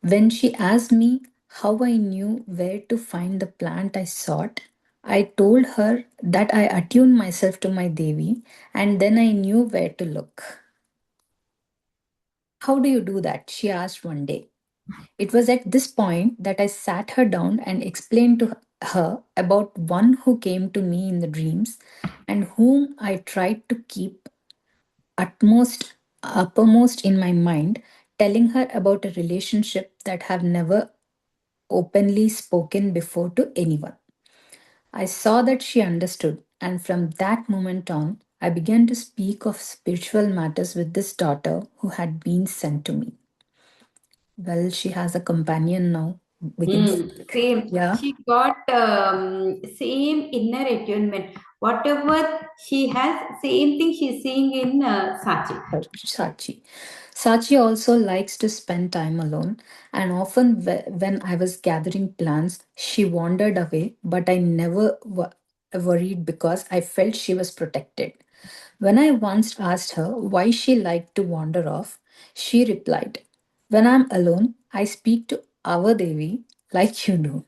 [SPEAKER 2] When she asked me how I knew where to find the plant I sought, I told her that I attuned myself to my Devi and then I knew where to look. "How do you do that?" she asked one day. It was at this point that I sat her down and explained to her about one who came to me in the dreams and whom I tried to keep uppermost in my mind, telling her about a relationship that have never openly spoken before to anyone. I saw that she understood, and from that moment on, I began to speak of spiritual matters with this daughter who had been sent to me. Well, she has a companion now. We can speak.
[SPEAKER 1] Same.
[SPEAKER 2] Yeah.
[SPEAKER 1] She got same inner attunement. Whatever she has, same thing she's seeing in Sachi.
[SPEAKER 2] Sachi. Sachi also likes to spend time alone, and often when I was gathering plants, she wandered away, but I never worried because I felt she was protected. When I once asked her why she liked to wander off, she replied, "When I'm alone, I speak to our Devi like you do."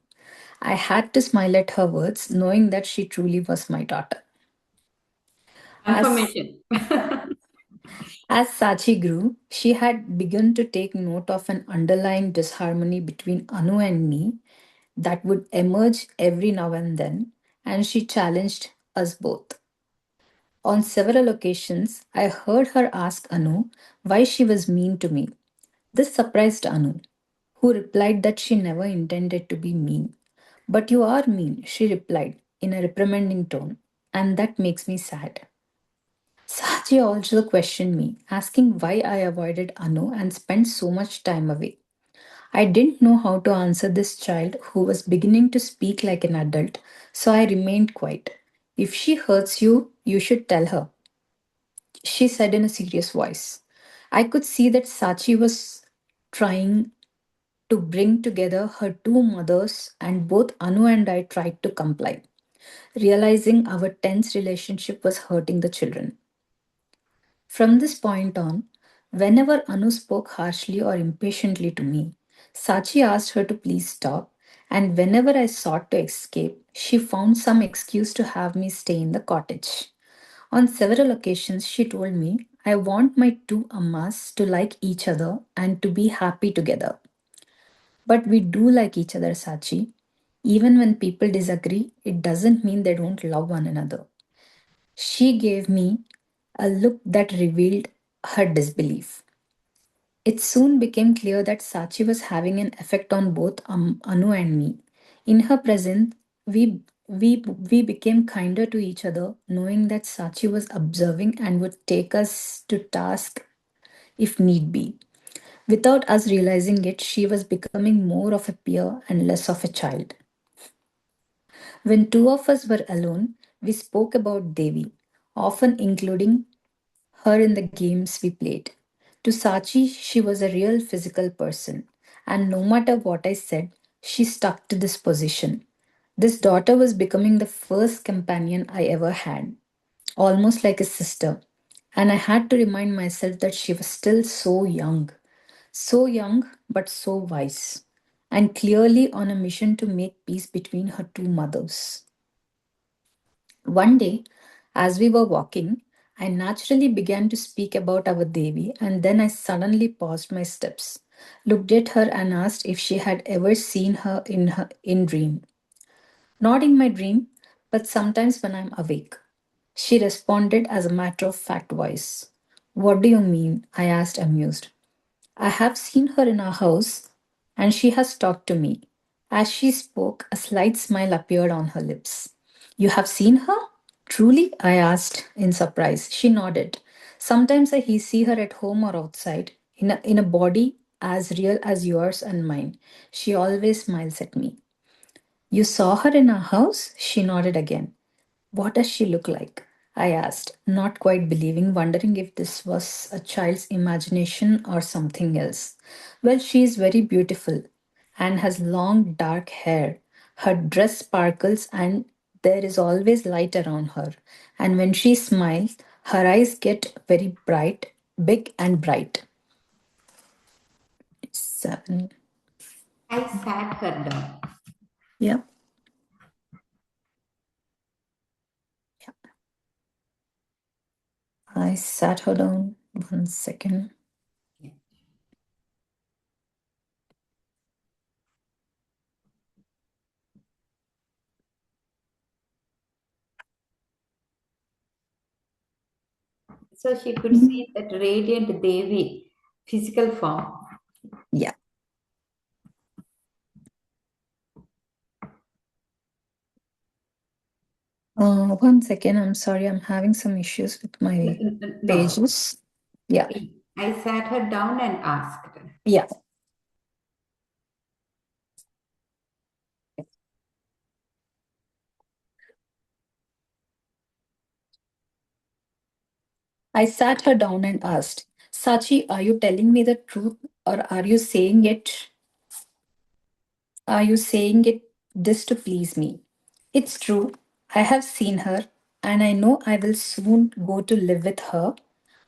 [SPEAKER 2] I had to smile at her words, knowing that she truly was my daughter. As
[SPEAKER 1] Confirmation.
[SPEAKER 2] As Sachi grew, she had begun to take note of an underlying disharmony between Anu and me that would emerge every now and then, and she challenged us both. On several occasions, I heard her ask Anu why she was mean to me. This surprised Anu, who replied that she never intended to be mean. But you are mean, she replied in a reprimanding tone, and that makes me sad. Sachi also questioned me, asking why I avoided Anu and spent so much time away. I didn't know how to answer this child who was beginning to speak like an adult, so I remained quiet. If she hurts you, you should tell her, she said in a serious voice. I could see that Sachi was trying to bring together her two mothers, and both Anu and I tried to comply, realizing our tense relationship was hurting the children. From this point on, whenever Anu spoke harshly or impatiently to me, Sachi asked her to please stop, and whenever I sought to escape, she found some excuse to have me stay in the cottage. On several occasions, she told me, I want my two ammas to like each other and to be happy together. But we do like each other, Sachi. Even when people disagree, it doesn't mean they don't love one another. She gave me a look that revealed her disbelief. It soon became clear that Sachi was having an effect on both Anu and me. In her presence, we became kinder to each other, knowing that Sachi was observing and would take us to task if need be. Without us realizing it, she was becoming more of a peer and less of a child. When two of us were alone, we spoke about Devi, often including her in the games we played. To Sachi, she was a real physical person, and no matter what I said, she stuck to this position. This daughter was becoming the first companion I ever had, almost like a sister, and I had to remind myself that she was still so young but so wise, and clearly on a mission to make peace between her two mothers. One day, as we were walking, I naturally began to speak about our Devi, and then I suddenly paused my steps, looked at her, and asked if she had ever seen her in dream. Not in my dream, but sometimes when I'm awake. She responded as a matter of fact voice. What do you mean? I asked, amused. I have seen her in our house, and she has talked to me. As she spoke, a slight smile appeared on her lips. You have seen her? Truly? I asked in surprise. She nodded. Sometimes I see her at home or outside, in a body as real as yours and mine. She always smiles at me. You saw her in our house? She nodded again. What does she look like? I asked, not quite believing, wondering if this was a child's imagination or something else. Well, she is very beautiful and has long dark hair. Her dress sparkles and there is always light around her. And when she smiles, her eyes get very bright, big and bright. 7.
[SPEAKER 1] I sat her down.
[SPEAKER 2] Yeah. I sat her down. 1 second.
[SPEAKER 1] So she could see that radiant Devi physical form.
[SPEAKER 2] Yeah. 1 second. I'm sorry. I'm having some issues with my
[SPEAKER 1] No.
[SPEAKER 2] pages. Yeah.
[SPEAKER 1] I sat her down and asked.
[SPEAKER 2] Yeah. I sat her down and asked, Sachi, are you telling me the truth or are you saying it this to please me? It's true. I have seen her and I know I will soon go to live with her,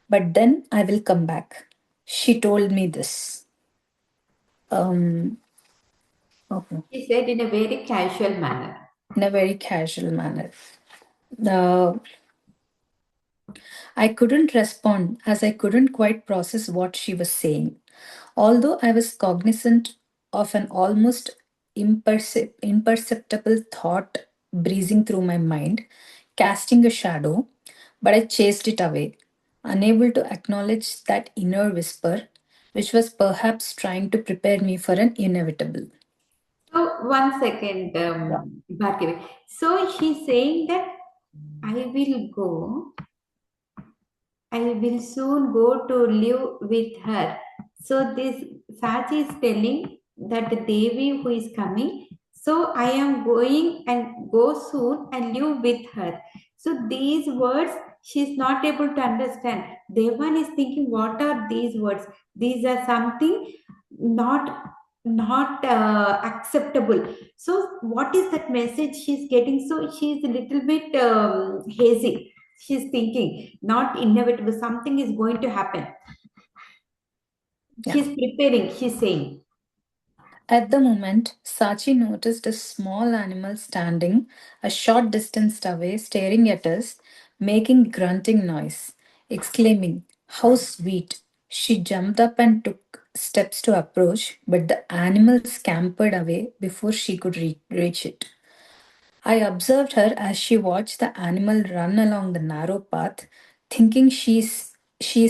[SPEAKER 2] but then I will come back. She told me this. Um, okay.
[SPEAKER 1] She said in a very casual manner.
[SPEAKER 2] In a very casual manner. Uh, I couldn't respond as I couldn't quite process what she was saying. Although I was cognizant of an almost imperceptible thought breezing through my mind, casting a shadow, but I chased it away, unable to acknowledge that inner whisper, which was perhaps trying to prepare me for an inevitable.
[SPEAKER 1] So, one second,
[SPEAKER 2] Yeah.
[SPEAKER 1] Bhargavi. So, she's saying that I will go I will soon go to live with her. So this Sachi is telling that the Devi who is coming, so I am going and go soon and live with her. So these words she is not able to understand. Devan is thinking, what are these words? These are something not acceptable. So what is that message she's getting? So she's a little bit hazy. She's thinking not inevitable, something is going to happen.
[SPEAKER 2] Yeah.
[SPEAKER 1] She's preparing, she's saying.
[SPEAKER 2] At the moment, Sachi noticed a small animal standing a short distance away, staring at us, making grunting noise, exclaiming, "How sweet!" She jumped up and took steps to approach, but the animal scampered away before she could reach it. I observed her as she watched the animal run along the narrow path, thinking she is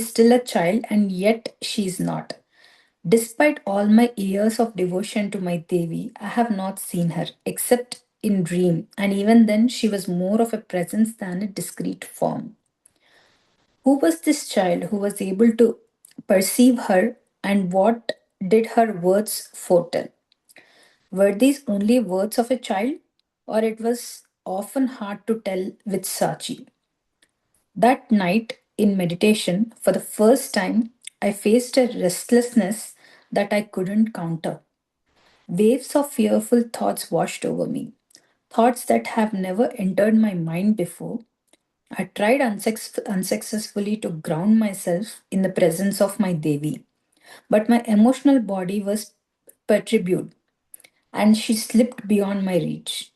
[SPEAKER 2] still a child and yet she is not. Despite all my years of devotion to my Devi, I have not seen her except in dream, and even then she was more of a presence than a discrete form. Who was this child who was able to perceive her, and what did her words foretell? Were these only words of a child, or it was often hard to tell with Sachi? That night in meditation, for the first time, I faced a restlessness that I couldn't counter. Waves of fearful thoughts washed over me, thoughts that have never entered my mind before. I tried unsuccessfully to ground myself in the presence of my Devi, but my emotional body was perturbed and she slipped beyond my reach.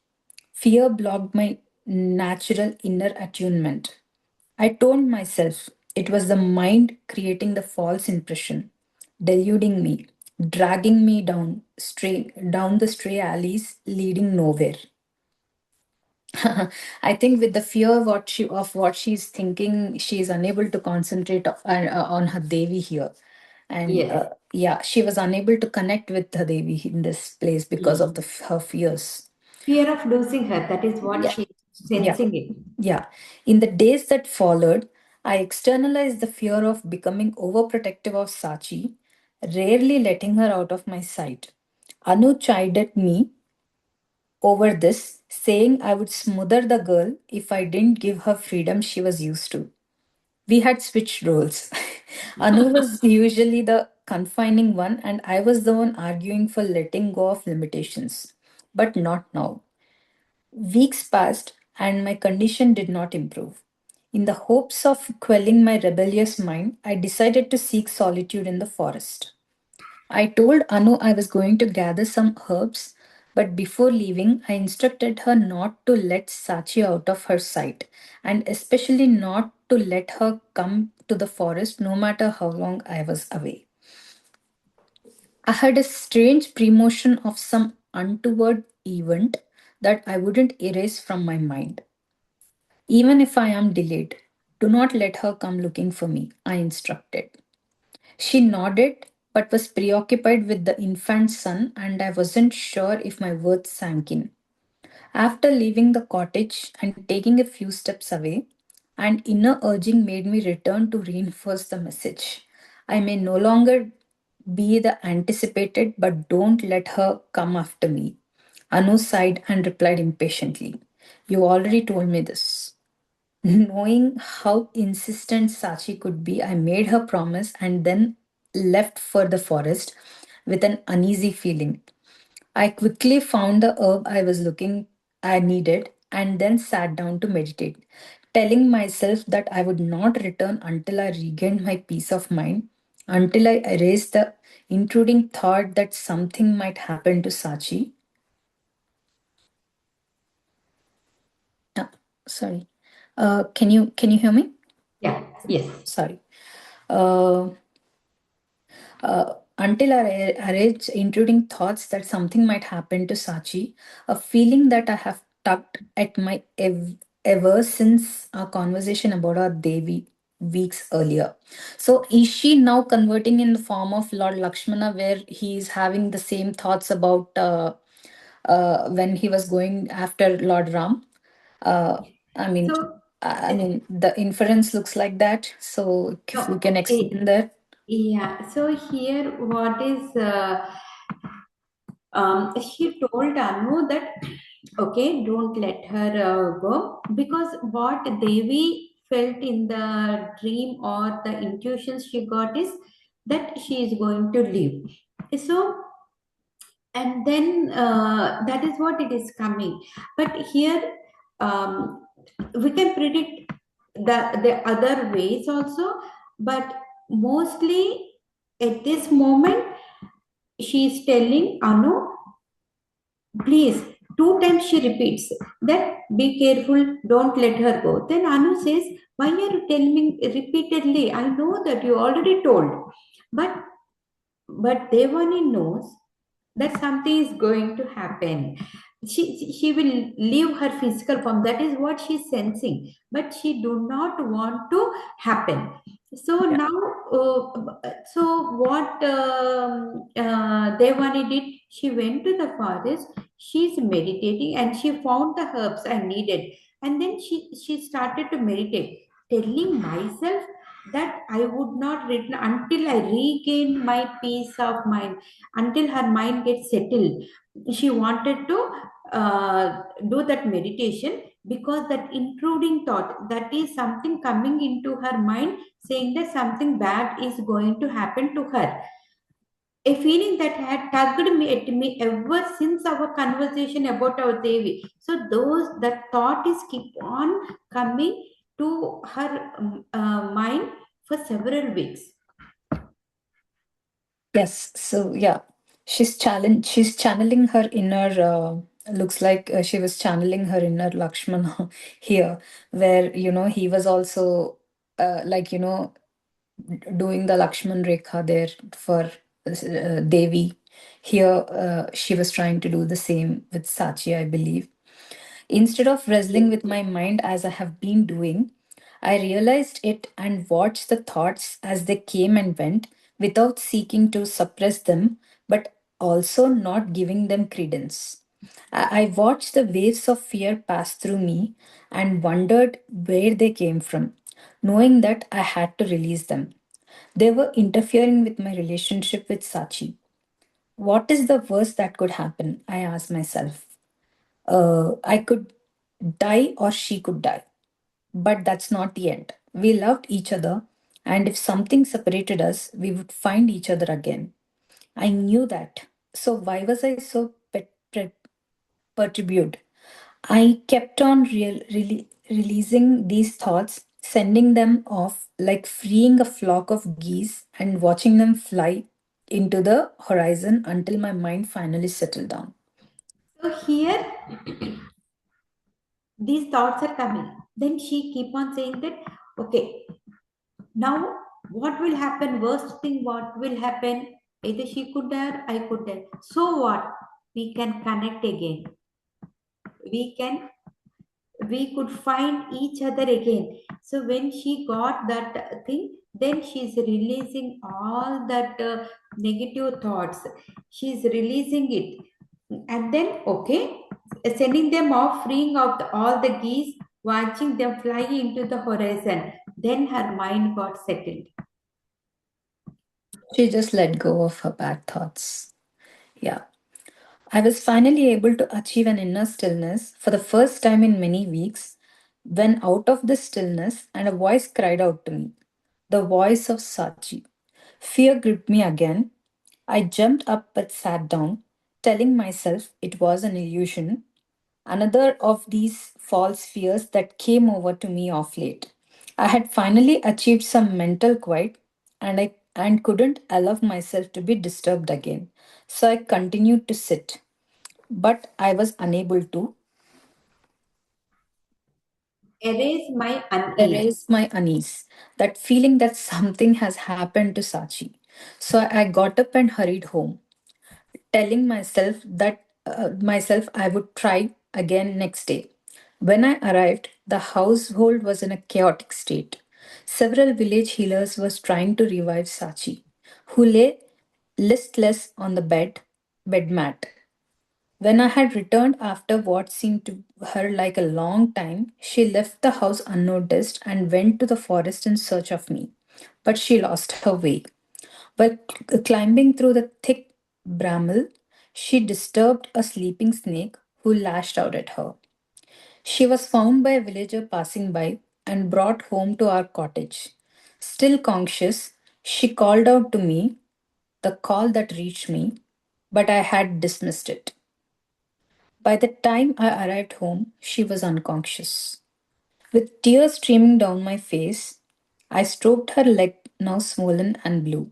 [SPEAKER 2] Fear blocked my natural inner attunement. I told myself it was the mind creating the false impression, deluding me, dragging me down the stray alleys leading nowhere. I think with the fear of what she's thinking, she is unable to concentrate on her Devi here, and
[SPEAKER 1] Yes.
[SPEAKER 2] yeah, she was unable to connect with her Devi in this place because of
[SPEAKER 1] Mm.
[SPEAKER 2] her fears.
[SPEAKER 1] Fear of losing her, that is what
[SPEAKER 2] Yeah,
[SPEAKER 1] she's
[SPEAKER 2] yeah.
[SPEAKER 1] sensing it.
[SPEAKER 2] Yeah, in the days that followed, I externalized the fear of becoming overprotective of Sachi, rarely letting her out of my sight. Anu chided me over this, saying I would smother the girl if I didn't give her freedom she was used to. We had switched roles. Anu was usually the confining one, and I was the one arguing for letting go of limitations. But not now. Weeks passed, and my condition did not improve. In the hopes of quelling my rebellious mind, I decided to seek solitude in the forest. I told Anu I was going to gather some herbs, but before leaving, I instructed her not to let Sachi out of her sight, and especially not to let her come to the forest no matter how long I was away. I had a strange premonition of some untoward event that I wouldn't erase from my mind. Even if I am delayed, do not let her come looking for me, I instructed. She nodded, but was preoccupied with the infant son, and I wasn't sure if my words sank in. After leaving the cottage and taking a few steps away, an inner urging made me return to reinforce the message. I may no longer be the anticipated, but don't let her come after me. Anu sighed and replied impatiently, "You already told me this." Knowing how insistent Sachi could be, I made her promise and then left for the forest with an uneasy feeling. I quickly found the herb I needed and then sat down to meditate, telling myself that I would not return until I regained my peace of mind, until I erased the intruding thought that something might happen to Sachi. Uh, Sorry. Can you hear me?
[SPEAKER 1] Yeah, yes.
[SPEAKER 2] Sorry. Uh, until I arrange intruding thoughts that something might happen to Sachi, a feeling that I have tugged at my ever since our conversation about our Devi weeks earlier. So is she now converting in the form of Lord Lakshmana, where he is having the same thoughts about when he was going after Lord Ram? Uh, I mean,
[SPEAKER 1] So,
[SPEAKER 2] the inference looks like that. So if you
[SPEAKER 1] no,
[SPEAKER 2] can explain that.
[SPEAKER 1] yeah. So here, what is she told Anu that okay, don't let her go, because what Devi felt in the dream or the intuitions she got is that she is going to leave. So, and then that is what it is coming. But here, we can predict the other ways also, but mostly at this moment she is telling Anu, please. Two times she repeats that be careful, don't let her go. Then Anu says, why are you telling me repeatedly? I know that you already told. But Devani knows that something is going to happen. She will leave her physical form. That is what she's sensing. But she do not want to happen. So
[SPEAKER 2] Yeah.
[SPEAKER 1] now, so what Devani did, she went to the forest. She's meditating and she found the herbs I needed. And then she started to meditate, telling myself that I would not return until I regain my peace of mind, until her mind gets settled. She wanted to do that meditation, because that intruding thought, that is something coming into her mind saying that something bad is going to happen to her. A feeling that had tugged me at me ever since our conversation about our Devi. So those that thought is keep on coming to her mind for several weeks.
[SPEAKER 2] Yes. So yeah, she's channeling her inner. Looks like she was channeling her inner Lakshmana here, where he was also doing the Lakshman Rekha there for Devi. Here, she was trying to do the same with Sachi, I believe. Instead of wrestling with my mind as I have been doing, I realized it and watched the thoughts as they came and went without seeking to suppress them, but also not giving them credence. I watched the waves of fear pass through me and wondered where they came from, knowing that I had to release them. They were interfering with my relationship with Sachi. What is the worst that could happen? I asked myself. I could die or she could die. But that's not the end. We loved each other, and if something separated us, we would find each other again. I knew that. So why was I so perturbed? I kept on releasing these thoughts, sending them off like freeing a flock of geese and watching them fly into the horizon until my mind finally settled down.
[SPEAKER 1] So here these thoughts are coming. Then she keep on saying that, okay, now what will happen? Worst thing, what will happen? Either she could die or I could die. So what? We can connect again. We can we could find each other again. So when she got that thing, then she's releasing all that negative thoughts. She's releasing it, and then okay, sending them off, freeing out all the geese, watching them fly into the horizon. Then her mind got settled.
[SPEAKER 2] She just let go of her bad thoughts. Yeah. I was finally able to achieve an inner stillness for the first time in many weeks when, out of the stillness, and a voice cried out to me, the voice of Sachi. Fear gripped me again. I jumped up but sat down, telling myself it was an illusion, another of these false fears that came over to me of late. I had finally achieved some mental quiet and couldn't allow myself to be disturbed again. So I continued to sit, but I was unable to
[SPEAKER 1] Erase my unease.
[SPEAKER 2] erase my unease, that feeling that something has happened to Sachi. So I got up and hurried home, telling myself I would try again next day. When I arrived, the household was in a chaotic state. Several village healers were trying to revive Sachi, who lay listless on the bed mat. When I had returned after what seemed to her like a long time, she left the house unnoticed and went to the forest in search of me. But she lost her way. While climbing through the thick bramble, she disturbed a sleeping snake who lashed out at her. She was found by a villager passing by and brought home to our cottage. Still conscious, she called out to me, the call that reached me, but I had dismissed it. By the time I arrived home, she was unconscious. With tears streaming down my face, I stroked her leg, now swollen and blue.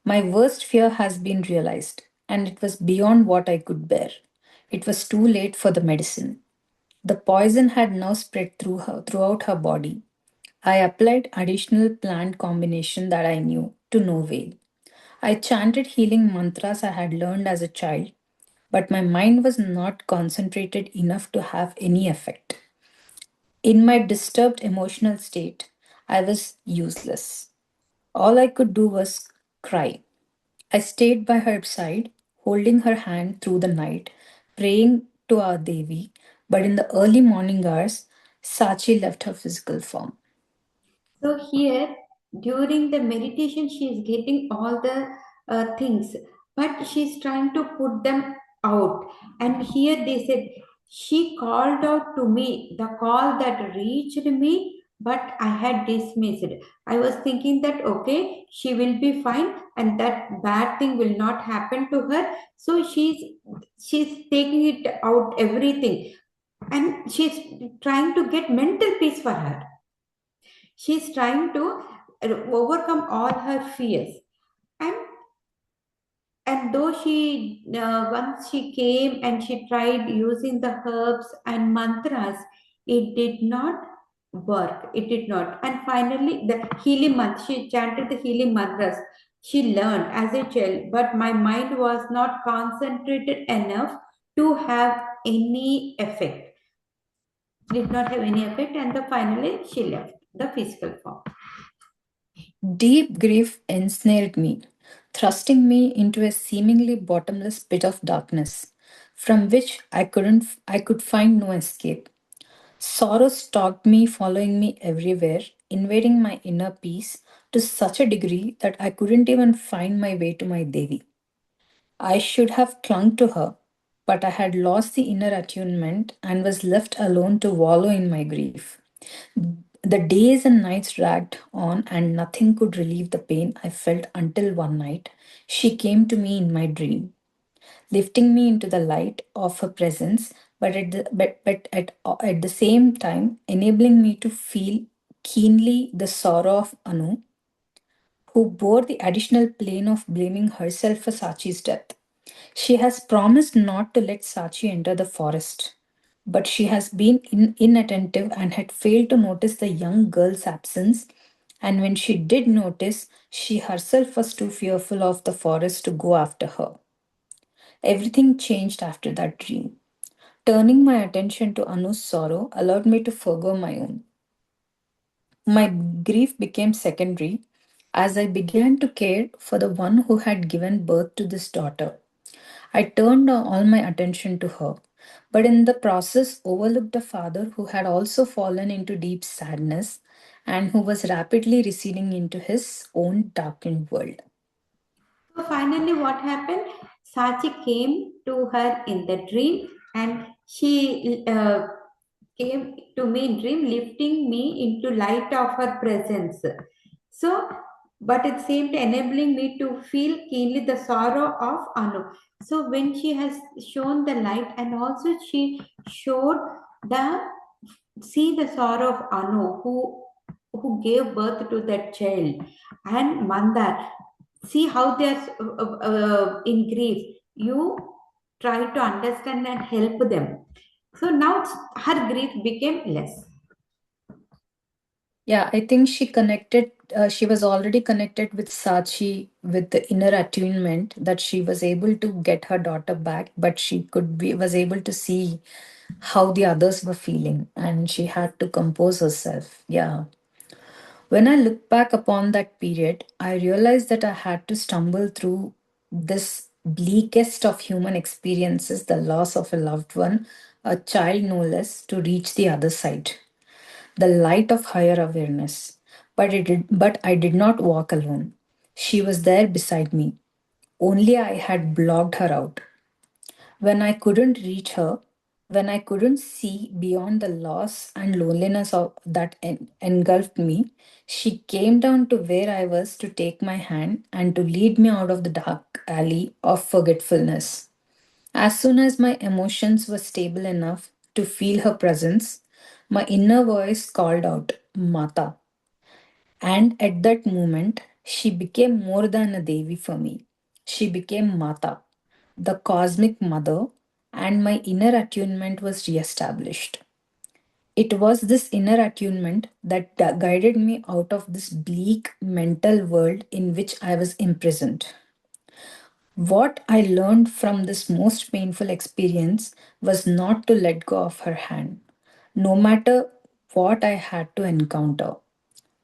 [SPEAKER 2] My worst fear has been realized, and it was beyond what I could bear. It was too late for the medicine. The poison had now spread throughout her body. I applied additional plant combination that I knew to no avail. I chanted healing mantras I had learned as a child, but my mind was not concentrated enough to have any effect. In my disturbed emotional state, I was useless. All I could do was cry. I stayed by her side, holding her hand through the night, praying to our Devi, but in the early morning hours, Sachi left her physical form.
[SPEAKER 1] So here, during the meditation, she is getting all the things, but she's trying to put them out. And here they said, she called out to me, the call that reached me, but I had dismissed. I was thinking that okay, she will be fine, and that bad thing will not happen to her. So she's taking it out everything, and she's trying to get mental peace for her. She's trying to overcome all her fears. And though she once she came and she tried using the herbs and mantras, it did not work. It did not. And finally, the healing mantra, she chanted the healing mantras. She learned as a child, but my mind was not concentrated enough to have any effect. Did not have any effect, and finally she left the physical form.
[SPEAKER 2] Deep grief ensnared me, thrusting me into a seemingly bottomless pit of darkness, from which I could find no escape. Sorrow stalked me, following me everywhere, invading my inner peace to such a degree that I couldn't even find my way to my Devi. I should have clung to her, but I had lost the inner attunement and was left alone to wallow in my grief. The days and nights dragged on, and nothing could relieve the pain I felt until one night she came to me in my dream, lifting me into the light of her presence, but at the same time enabling me to feel keenly the sorrow of Anu, who bore the additional pain of blaming herself for Sachi's death. She has promised not to let Sachi enter the forest, but she has been inattentive and had failed to notice the young girl's absence. And when she did notice, she herself was too fearful of the forest to go after her. Everything changed after that dream. Turning my attention to Anu's sorrow allowed me to forgo my own. My grief became secondary as I began to care for the one who had given birth to this daughter. I turned all my attention to her, but in the process overlooked a father who had also fallen into deep sadness and who was rapidly receding into his own darkened world.
[SPEAKER 1] So finally, what happened? Sachi came to her in the dream, and she came to me in dream, lifting me into light of her presence. So, but it seemed enabling me to feel keenly the sorrow of Anu. So when she has shown the light, and also she showed the see the sorrow of Anu, who gave birth to that child, and Mandar. See how they are in grief. You try to understand and help them. So now her grief became less.
[SPEAKER 2] Yeah, I think she was already connected with Sachi with the inner attunement that she was able to get her daughter back, but was able to see. how the others were feeling, and she had to compose herself. Yeah. When I look back upon that period, I realized that I had to stumble through this bleakest of human experiences, the loss of a loved one, a child no less, to reach the other side, the light of higher awareness. But I did not walk alone. She was there beside me. Only I had blocked her out. When I couldn't reach her, when I couldn't see beyond the loss and loneliness that engulfed me, she came down to where I was to take my hand and to lead me out of the dark alley of forgetfulness. As soon as my emotions were stable enough to feel her presence, my inner voice called out, Mata. And at that moment, she became more than a Devi for me. She became Mata, the cosmic mother, and my inner attunement was reestablished. It was this inner attunement that guided me out of this bleak mental world in which I was imprisoned. What I learned from this most painful experience was not to let go of her hand, no matter what I had to encounter,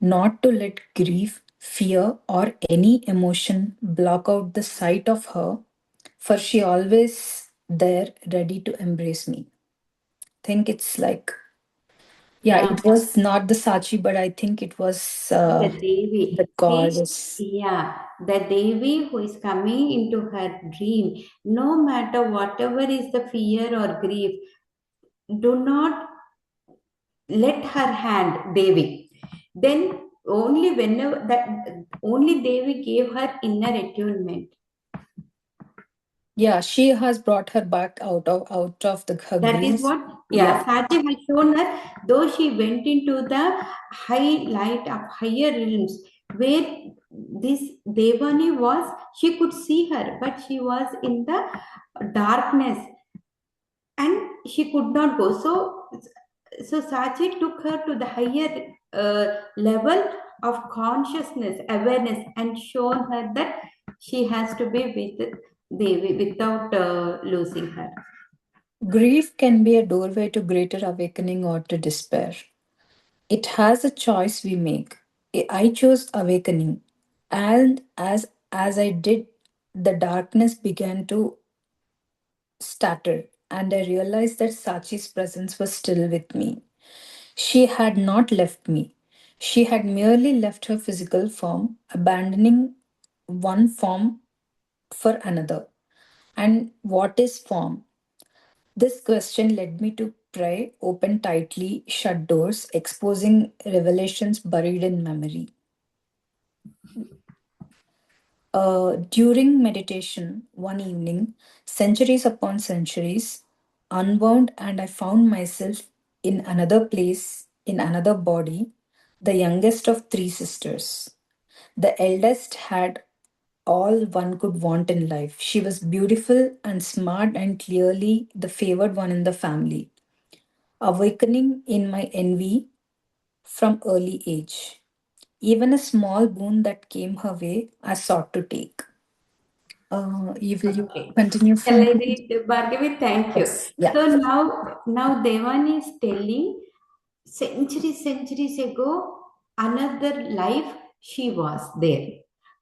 [SPEAKER 2] not to let grief, fear, or any emotion block out the sight of her, for she always there ready to embrace me. Think it's like, yeah,
[SPEAKER 1] Yeah,
[SPEAKER 2] it was not the Sachi, but I think it was
[SPEAKER 1] the
[SPEAKER 2] the
[SPEAKER 1] Devi.
[SPEAKER 2] goddess.
[SPEAKER 1] Yeah, the Devi who is coming into her dream, no matter whatever is the fear or grief, do not let her hand Devi. Then only whenever that only Devi gave her inner attunement.
[SPEAKER 2] Yeah, she has brought her back out of her
[SPEAKER 1] That is
[SPEAKER 2] grief.
[SPEAKER 1] what, yeah,
[SPEAKER 2] Yeah,
[SPEAKER 1] Sati has shown her, though she went into the high light of higher realms where this Devani was, she could see her, but she was in the darkness and she could not go. So Sachi took her to the higher level of consciousness, awareness, and shown her that she has to be with Devi without losing her.
[SPEAKER 2] grief can be a doorway to greater awakening or to despair. It has a choice we make. I chose awakening, and as I did, the darkness began to stutter, and I realized that Sachi's presence was still with me. She had not left me. She had merely left her physical form, abandoning one form for another. And what is form? This question led me to pray, open tightly shut doors, exposing revelations buried in memory. During meditation, one evening, centuries upon centuries, unwound, and I found myself in another place, in another body, the youngest of three sisters. The eldest had all one could want in life. She was beautiful and smart and clearly the favored one in the family, awakening in my envy from early age. Even a small boon that came her way, I sought to take. You
[SPEAKER 1] Okay.
[SPEAKER 2] continue
[SPEAKER 1] Shall
[SPEAKER 2] from
[SPEAKER 1] I
[SPEAKER 2] here?
[SPEAKER 1] read, Bhargavi? Thank you.
[SPEAKER 2] Yes. Yeah.
[SPEAKER 1] So now Devani is telling centuries ago, another life she was there.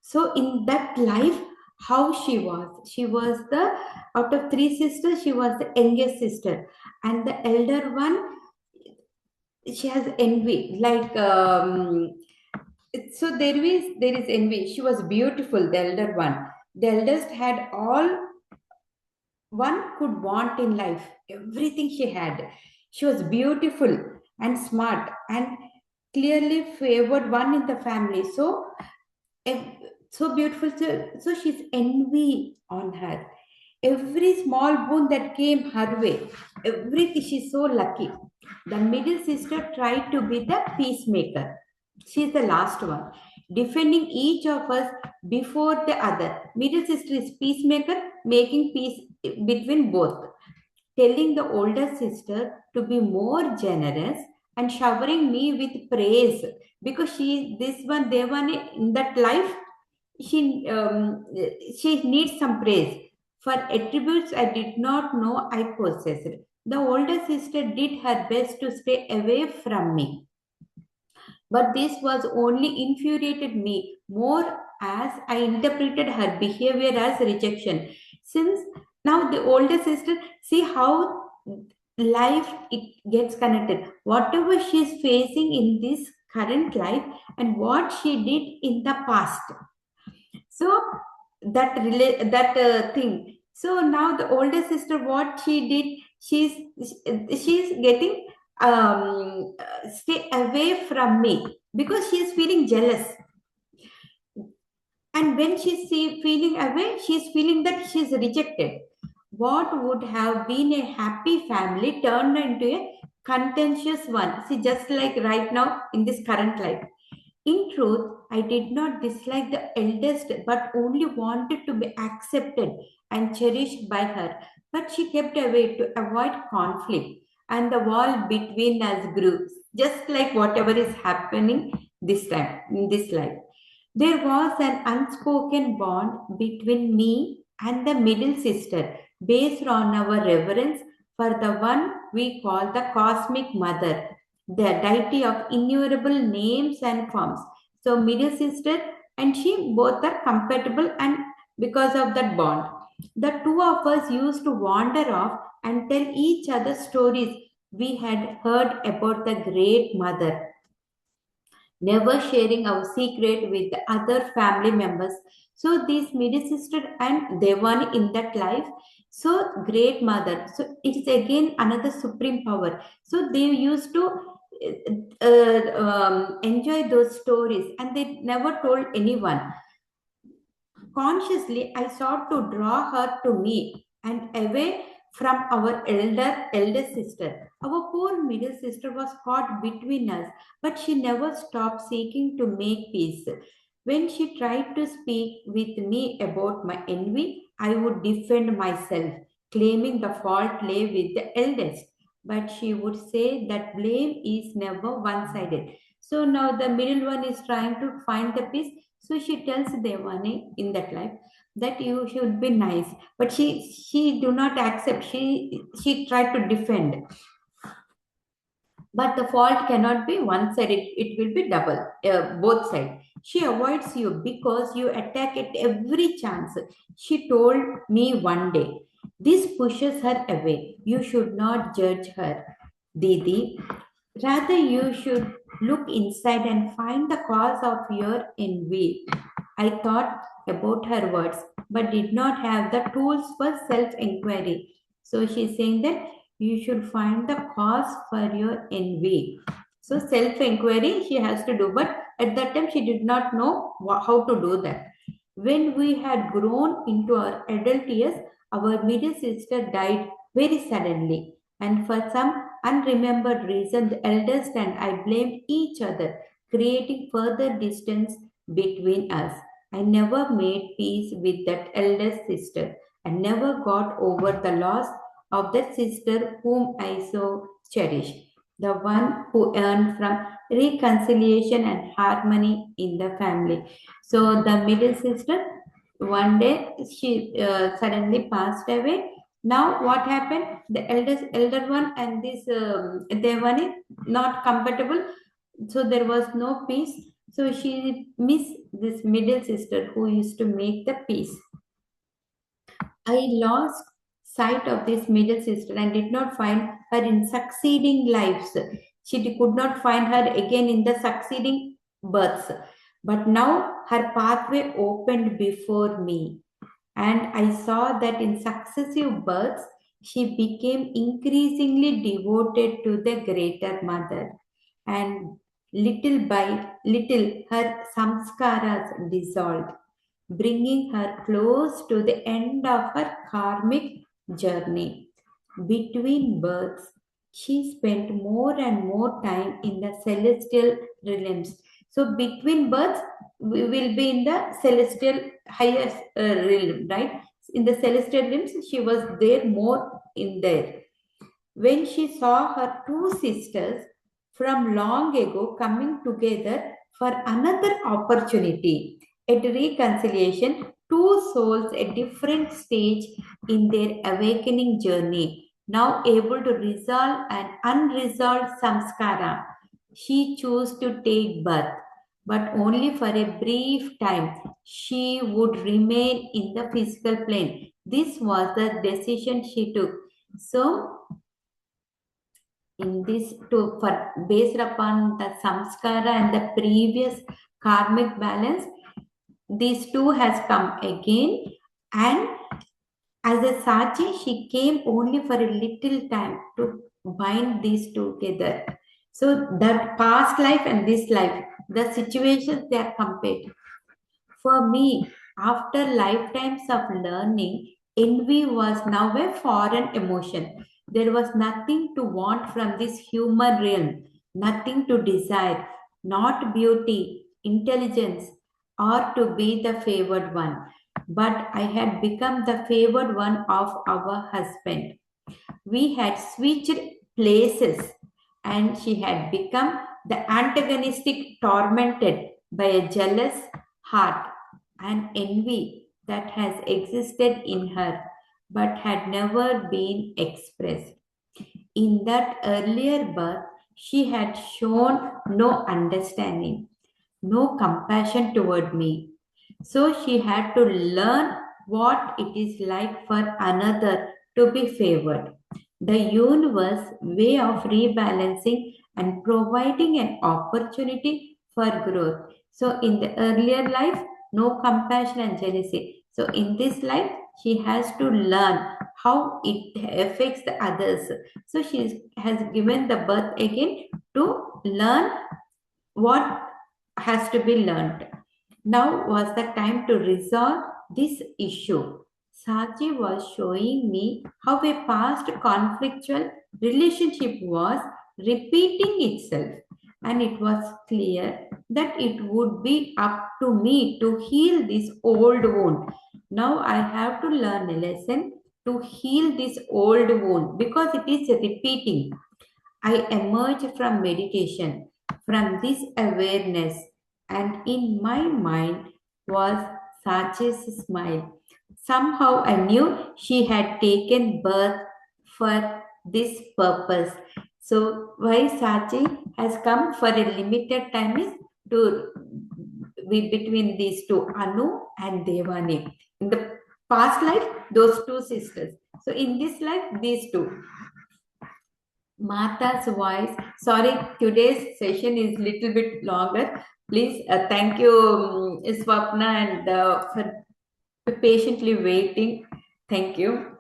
[SPEAKER 1] So in that life, how she was? She was the out of three sisters, she was the youngest sister, and the elder one, she has envy. So there is envy. She was beautiful, the elder one. The eldest had all one could want in life, everything she had. She was beautiful and smart and clearly favored one in the family. Ev- so beautiful. So she's envy on her. Every small boon that came her way, everything, she's so lucky. The middle sister tried to be the peacemaker. She's the last one, defending each of us before the other. Middle sister is peacemaker, making peace between both, telling the older sister to be more generous and showering me with praise because this one, they one in that life, she needs some praise for attributes I did not know I possessed. The older sister did her best to stay away from me. But this was only infuriated me more as I interpreted her behavior as rejection. Since now the older sister, see how life it gets connected. Whatever she is facing in this current life and what she did in the past. So that thing. So now the older sister, what she did, she's getting stay away from me because she is feeling jealous. And when she's feeling away, she's feeling that she's rejected. What would have been a happy family turned into a contentious one. See, just like right now in this current life. In truth, I did not dislike the eldest, but only wanted to be accepted and cherished by her. But she kept away to avoid conflict, and the wall between us grew, just like whatever is happening this time in this life. There was an unspoken bond between me and the middle sister based on our reverence for the one we call the cosmic mother, the deity of innumerable names and forms. So, middle sister and she both are compatible, and because of that bond, the two of us used to wander off and tell each other stories we had heard about the great mother, never sharing our secret with the other family members. So this middle sister and Devani in that life, so great mother. So it is again another supreme power. So they used to enjoy those stories, and they never told anyone. Consciously, I sought to draw her to me and away from our elder sister. Our poor middle sister was caught between us, but she never stopped seeking to make peace. When she tried to speak with me about my envy, I would defend myself, claiming the fault lay with the eldest. But she would say that blame is never one sided. So now the middle one is trying to find the peace, so she tells Devani in that life that you should be nice, but she do not accept. She tried to defend, but the fault cannot be one sided. It will be double, both sides. She avoids you because you attack at every chance. She told me one day. This pushes her away. You should not judge her, Didi. Rather, you should look inside and find the cause of your envy. I thought about her words, but did not have the tools for self inquiry. So she's saying that you should find the cause for your envy. So self inquiry she has to do, but at that time she did not know how to do that. When we had grown into our adult years, our middle sister died very suddenly, and for some unremembered reason, the eldest and I blamed each other, creating further distance between us. I never made peace with that eldest sister and never got over the loss of that sister whom I so cherish, the one who earned from reconciliation and harmony in the family. So the middle sister, one day she suddenly passed away. Now what happened? The elder one and this Devani not compatible, so there was no peace. So she missed this middle sister who used to make the peace. I lost sight of this middle sister and did not find her in succeeding lives. She could not find her again in the succeeding births. But now her pathway opened before me, and I saw that in successive births she became increasingly devoted to the greater mother, and little by little her samskaras dissolved, bringing her close to the end of her karmic journey. Between births, she spent more and more time in the celestial realms. So, between births, we will be in the celestial higher realm, right? In the celestial realms, she was there more in there. When she saw her two sisters from long ago coming together for another opportunity at reconciliation, two souls at different stage in their awakening journey, now able to resolve an unresolved samskara, she chose to take birth, but only for a brief time. She would remain in the physical plane. This was the decision she took. So, in this, to for based upon the samskara and the previous karmic balance, these two has come again, and as a Sachi, she came only for a little time to bind these two together. So that past life and this life, the situations they are compared. For me, after lifetimes of learning, envy was now a foreign emotion. There was nothing to want from this human realm, nothing to desire, not beauty, intelligence, or to be the favored one. But I had become the favored one of our husband. We had switched places, and she had become the antagonistic, tormented by a jealous heart and envy that has existed in her but had never been expressed. In that earlier birth, she had shown no understanding, no compassion toward me. So she had to learn what it is like for another to be favored. The universe way of rebalancing and providing an opportunity for growth. So in the earlier life, no compassion and jealousy. So in this life, she has to learn how it affects the others. So she has given the birth again to learn what has to be learned. Now was the time to resolve this issue. Sachi was showing me how a past conflictual relationship was repeating itself, and it was clear that it would be up to me to heal this old wound. Now I have to learn a lesson to heal this old wound because it is repeating. I emerged from meditation, from this awareness, and in my mind was Sachi's smile. Somehow I knew she had taken birth for this purpose. So, why Sachi has come for a limited time is to be between these two, Anu and Devani. In the past life, those two sisters. So, in this life, these two. Martha's voice. Sorry, today's session is little bit longer. Please, thank you, Swapna, and for patiently waiting. Thank you.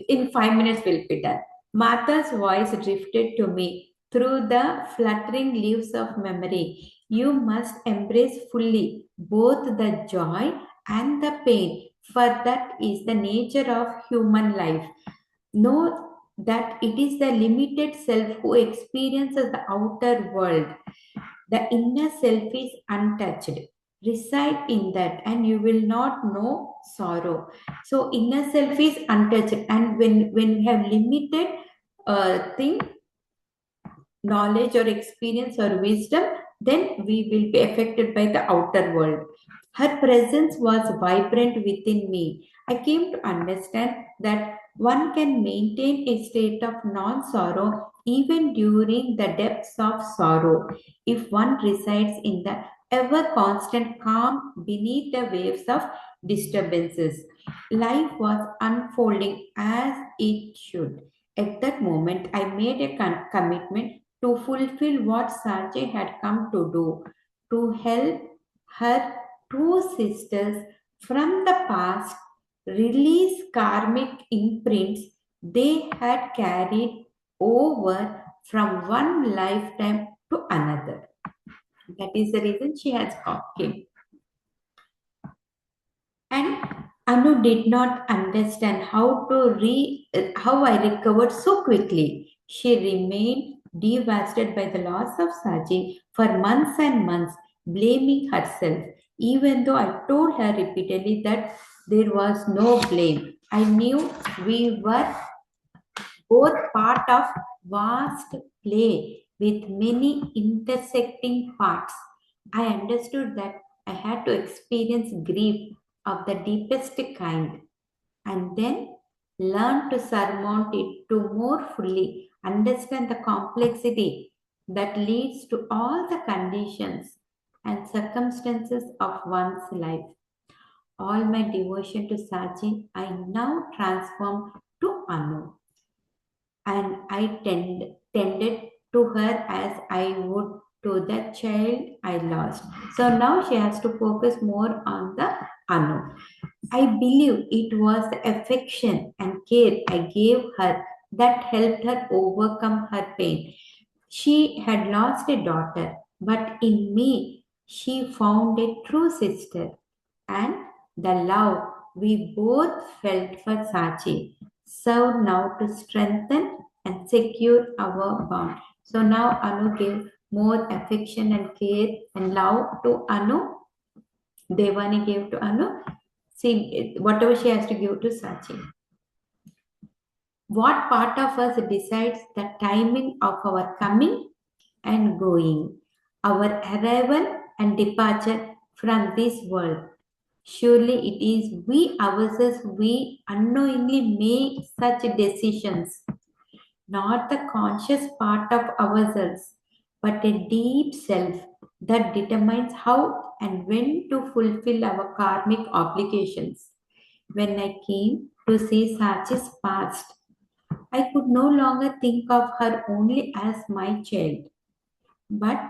[SPEAKER 1] In 5 minutes, we'll be done. Martha's voice drifted to me through the fluttering leaves of memory. You must embrace fully both the joy and the pain, for that is the nature of human life. Know that it is the limited self who experiences the outer world. The inner self is untouched. Reside in that, and you will not know sorrow. So, inner self is untouched, and when we have limited thing, knowledge or experience or wisdom, then we will be affected by the outer world. Her presence was vibrant within me. I came to understand that one can maintain a state of non sorrow even during the depths of sorrow if one resides in the ever constant calm beneath the waves of disturbances. Life was unfolding as it should. At that moment, I made a commitment to fulfill what Sachi had come to do, to help her two sisters from the past release karmic imprints they had carried over from one lifetime to another. That is the reason she has came. And Anu did not understand how I recovered so quickly. She remained devastated by the loss of Saji for months and months, blaming herself, even though I told her repeatedly that there was no blame. I knew we were both part of vast play with many intersecting parts. I understood that I had to experience grief of the deepest kind. And then learn to surmount it to more fully understand the complexity that leads to all the conditions and circumstances of one's life. All my devotion to Sachi I now transform to Anu, and I tended to her as I would to the child I lost. So now she has to focus more on the Anu. I believe it was the affection and care I gave her that helped her overcome her pain. She had lost a daughter, but in me she found a true sister, and the love we both felt for Sachi served now to strengthen and secure our bond. So now Anu gave more affection and care and love to Anu. Devani gave to Anu. See, whatever she has to give to Sachi. What part of us decides the timing of our coming and going, our arrival and departure from this world? Surely it is we ourselves, we unknowingly make such decisions, not the conscious part of ourselves, but a deep self that determines how and when to fulfill our karmic obligations. When I came to see Sachi's past, I could no longer think of her only as my child, but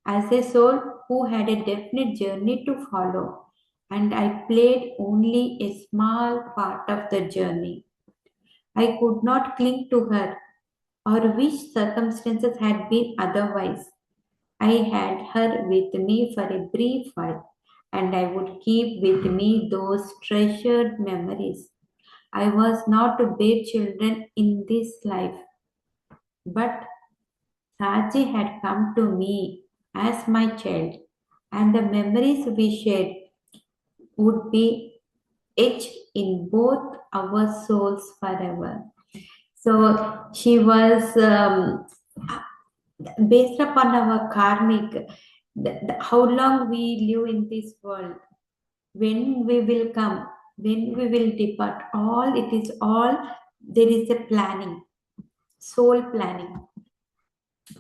[SPEAKER 1] as a soul who had a definite journey to follow, and I played only a small part of the journey. I could not cling to her or wish circumstances had been otherwise. I had her with me for a brief while, and I would keep with me those treasured memories. I was not to bear children in this life, but Saji had come to me as my child, and the memories we shared would be etched in both our souls forever. So she was based upon our karmic, how long we live in this world, when we will come, when we will depart. All it is all there is a planning, soul planning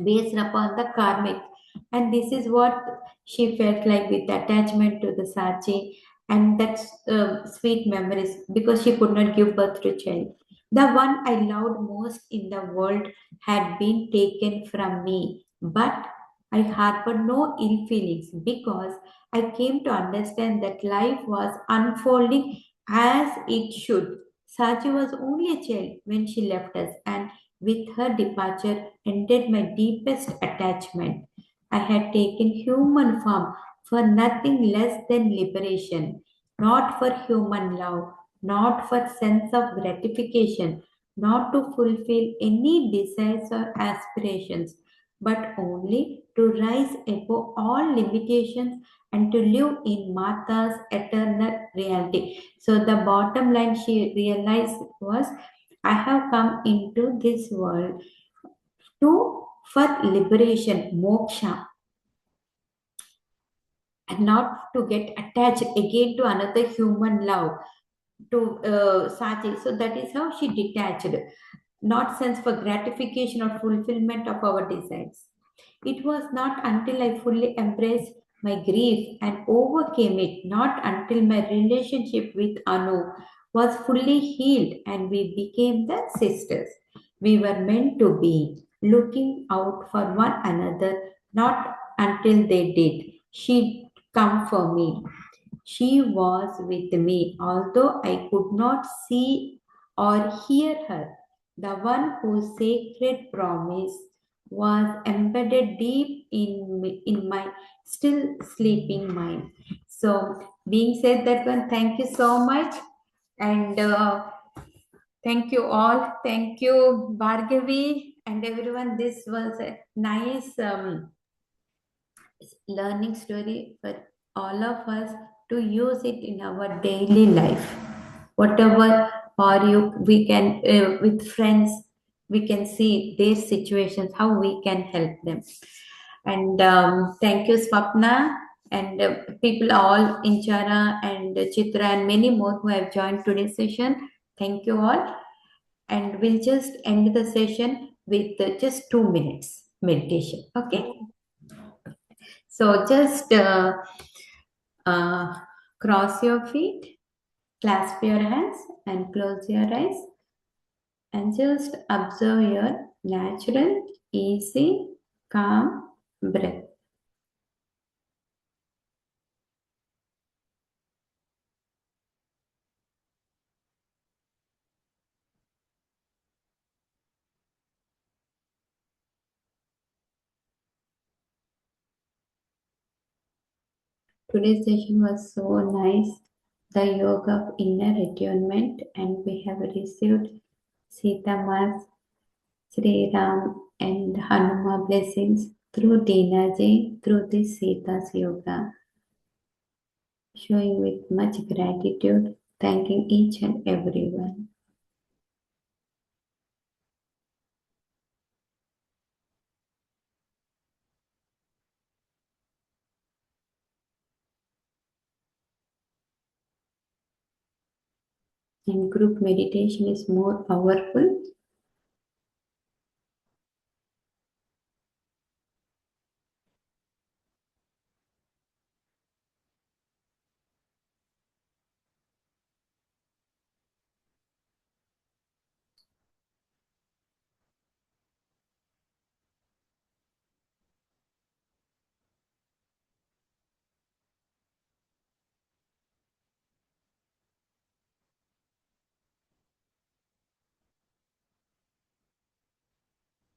[SPEAKER 1] based upon the karmic. And this is what she felt like with attachment to the Sachi and that sweet memories because she could not give birth to child. The one I loved most in the world had been taken from me, but I harbored no ill feelings because I came to understand that life was unfolding as it should. Sachi was only a child when she left us, and with her departure ended my deepest attachment. I had taken human form for nothing less than liberation, not for human love, not for sense of gratification, not to fulfill any desires or aspirations, but only to rise above all limitations and to live in Mata's eternal reality. So the bottom line she realized was I have come into this world to for liberation, moksha, and not to get attached again to another human love, to Sati. So that is how she detached, not sense for gratification or fulfillment of our desires. It was not until I fully embraced my grief and overcame it, not until my relationship with Anu was fully healed and we became the sisters we were meant to be, looking out for one another, not until they did. She come for me. She was with me, although I could not see or hear her. The one whose sacred promise was embedded deep in my still sleeping mind. So, being said that one, thank you so much. And thank you all. Thank you, Bhargavi, and everyone. This was a nice learning story for all of us to use it in our daily life. Whatever or you we can with friends, we can see their situations, how we can help them. And thank you, Swapna, and people all in Chara and Chitra and many more who have joined today's session. Thank you all. and we'll just end the session with just 2 minutes meditation. Okay. So just cross your feet, clasp your hands, and close your eyes, and just observe your natural, easy, calm breath. Today's session was so nice. The Yoga of Inner Attunement, and we have received Sita Ma's, Sri Ram, and Hanuma blessings through Dena ji, through this Sita's Yoga, showing with much gratitude, thanking each and everyone. And group meditation is more powerful.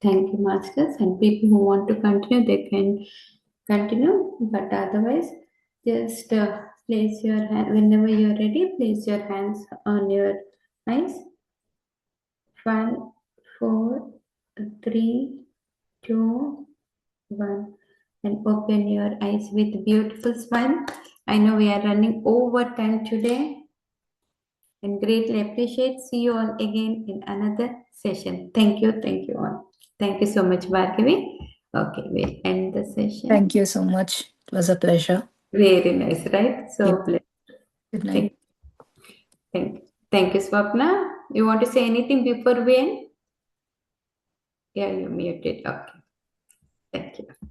[SPEAKER 1] Thank you, masters. And people who want to continue, they can continue. But otherwise, just place your hand whenever you're ready. Place your hands on your eyes. 5, 4, 3, 2, 1, and open your eyes with beautiful smile. I know we are running over time today, and greatly appreciate. See you all again in another session. Thank you all. Thank you so much, Bhargavi. Okay, we'll end the session.
[SPEAKER 2] Thank you so much. It was a pleasure.
[SPEAKER 1] Very nice, right?
[SPEAKER 2] Yeah.
[SPEAKER 1] So,
[SPEAKER 2] Good night.
[SPEAKER 1] thank, thank you, Swapna. You want to say anything before we end? Yeah, you're muted. Okay. Thank you.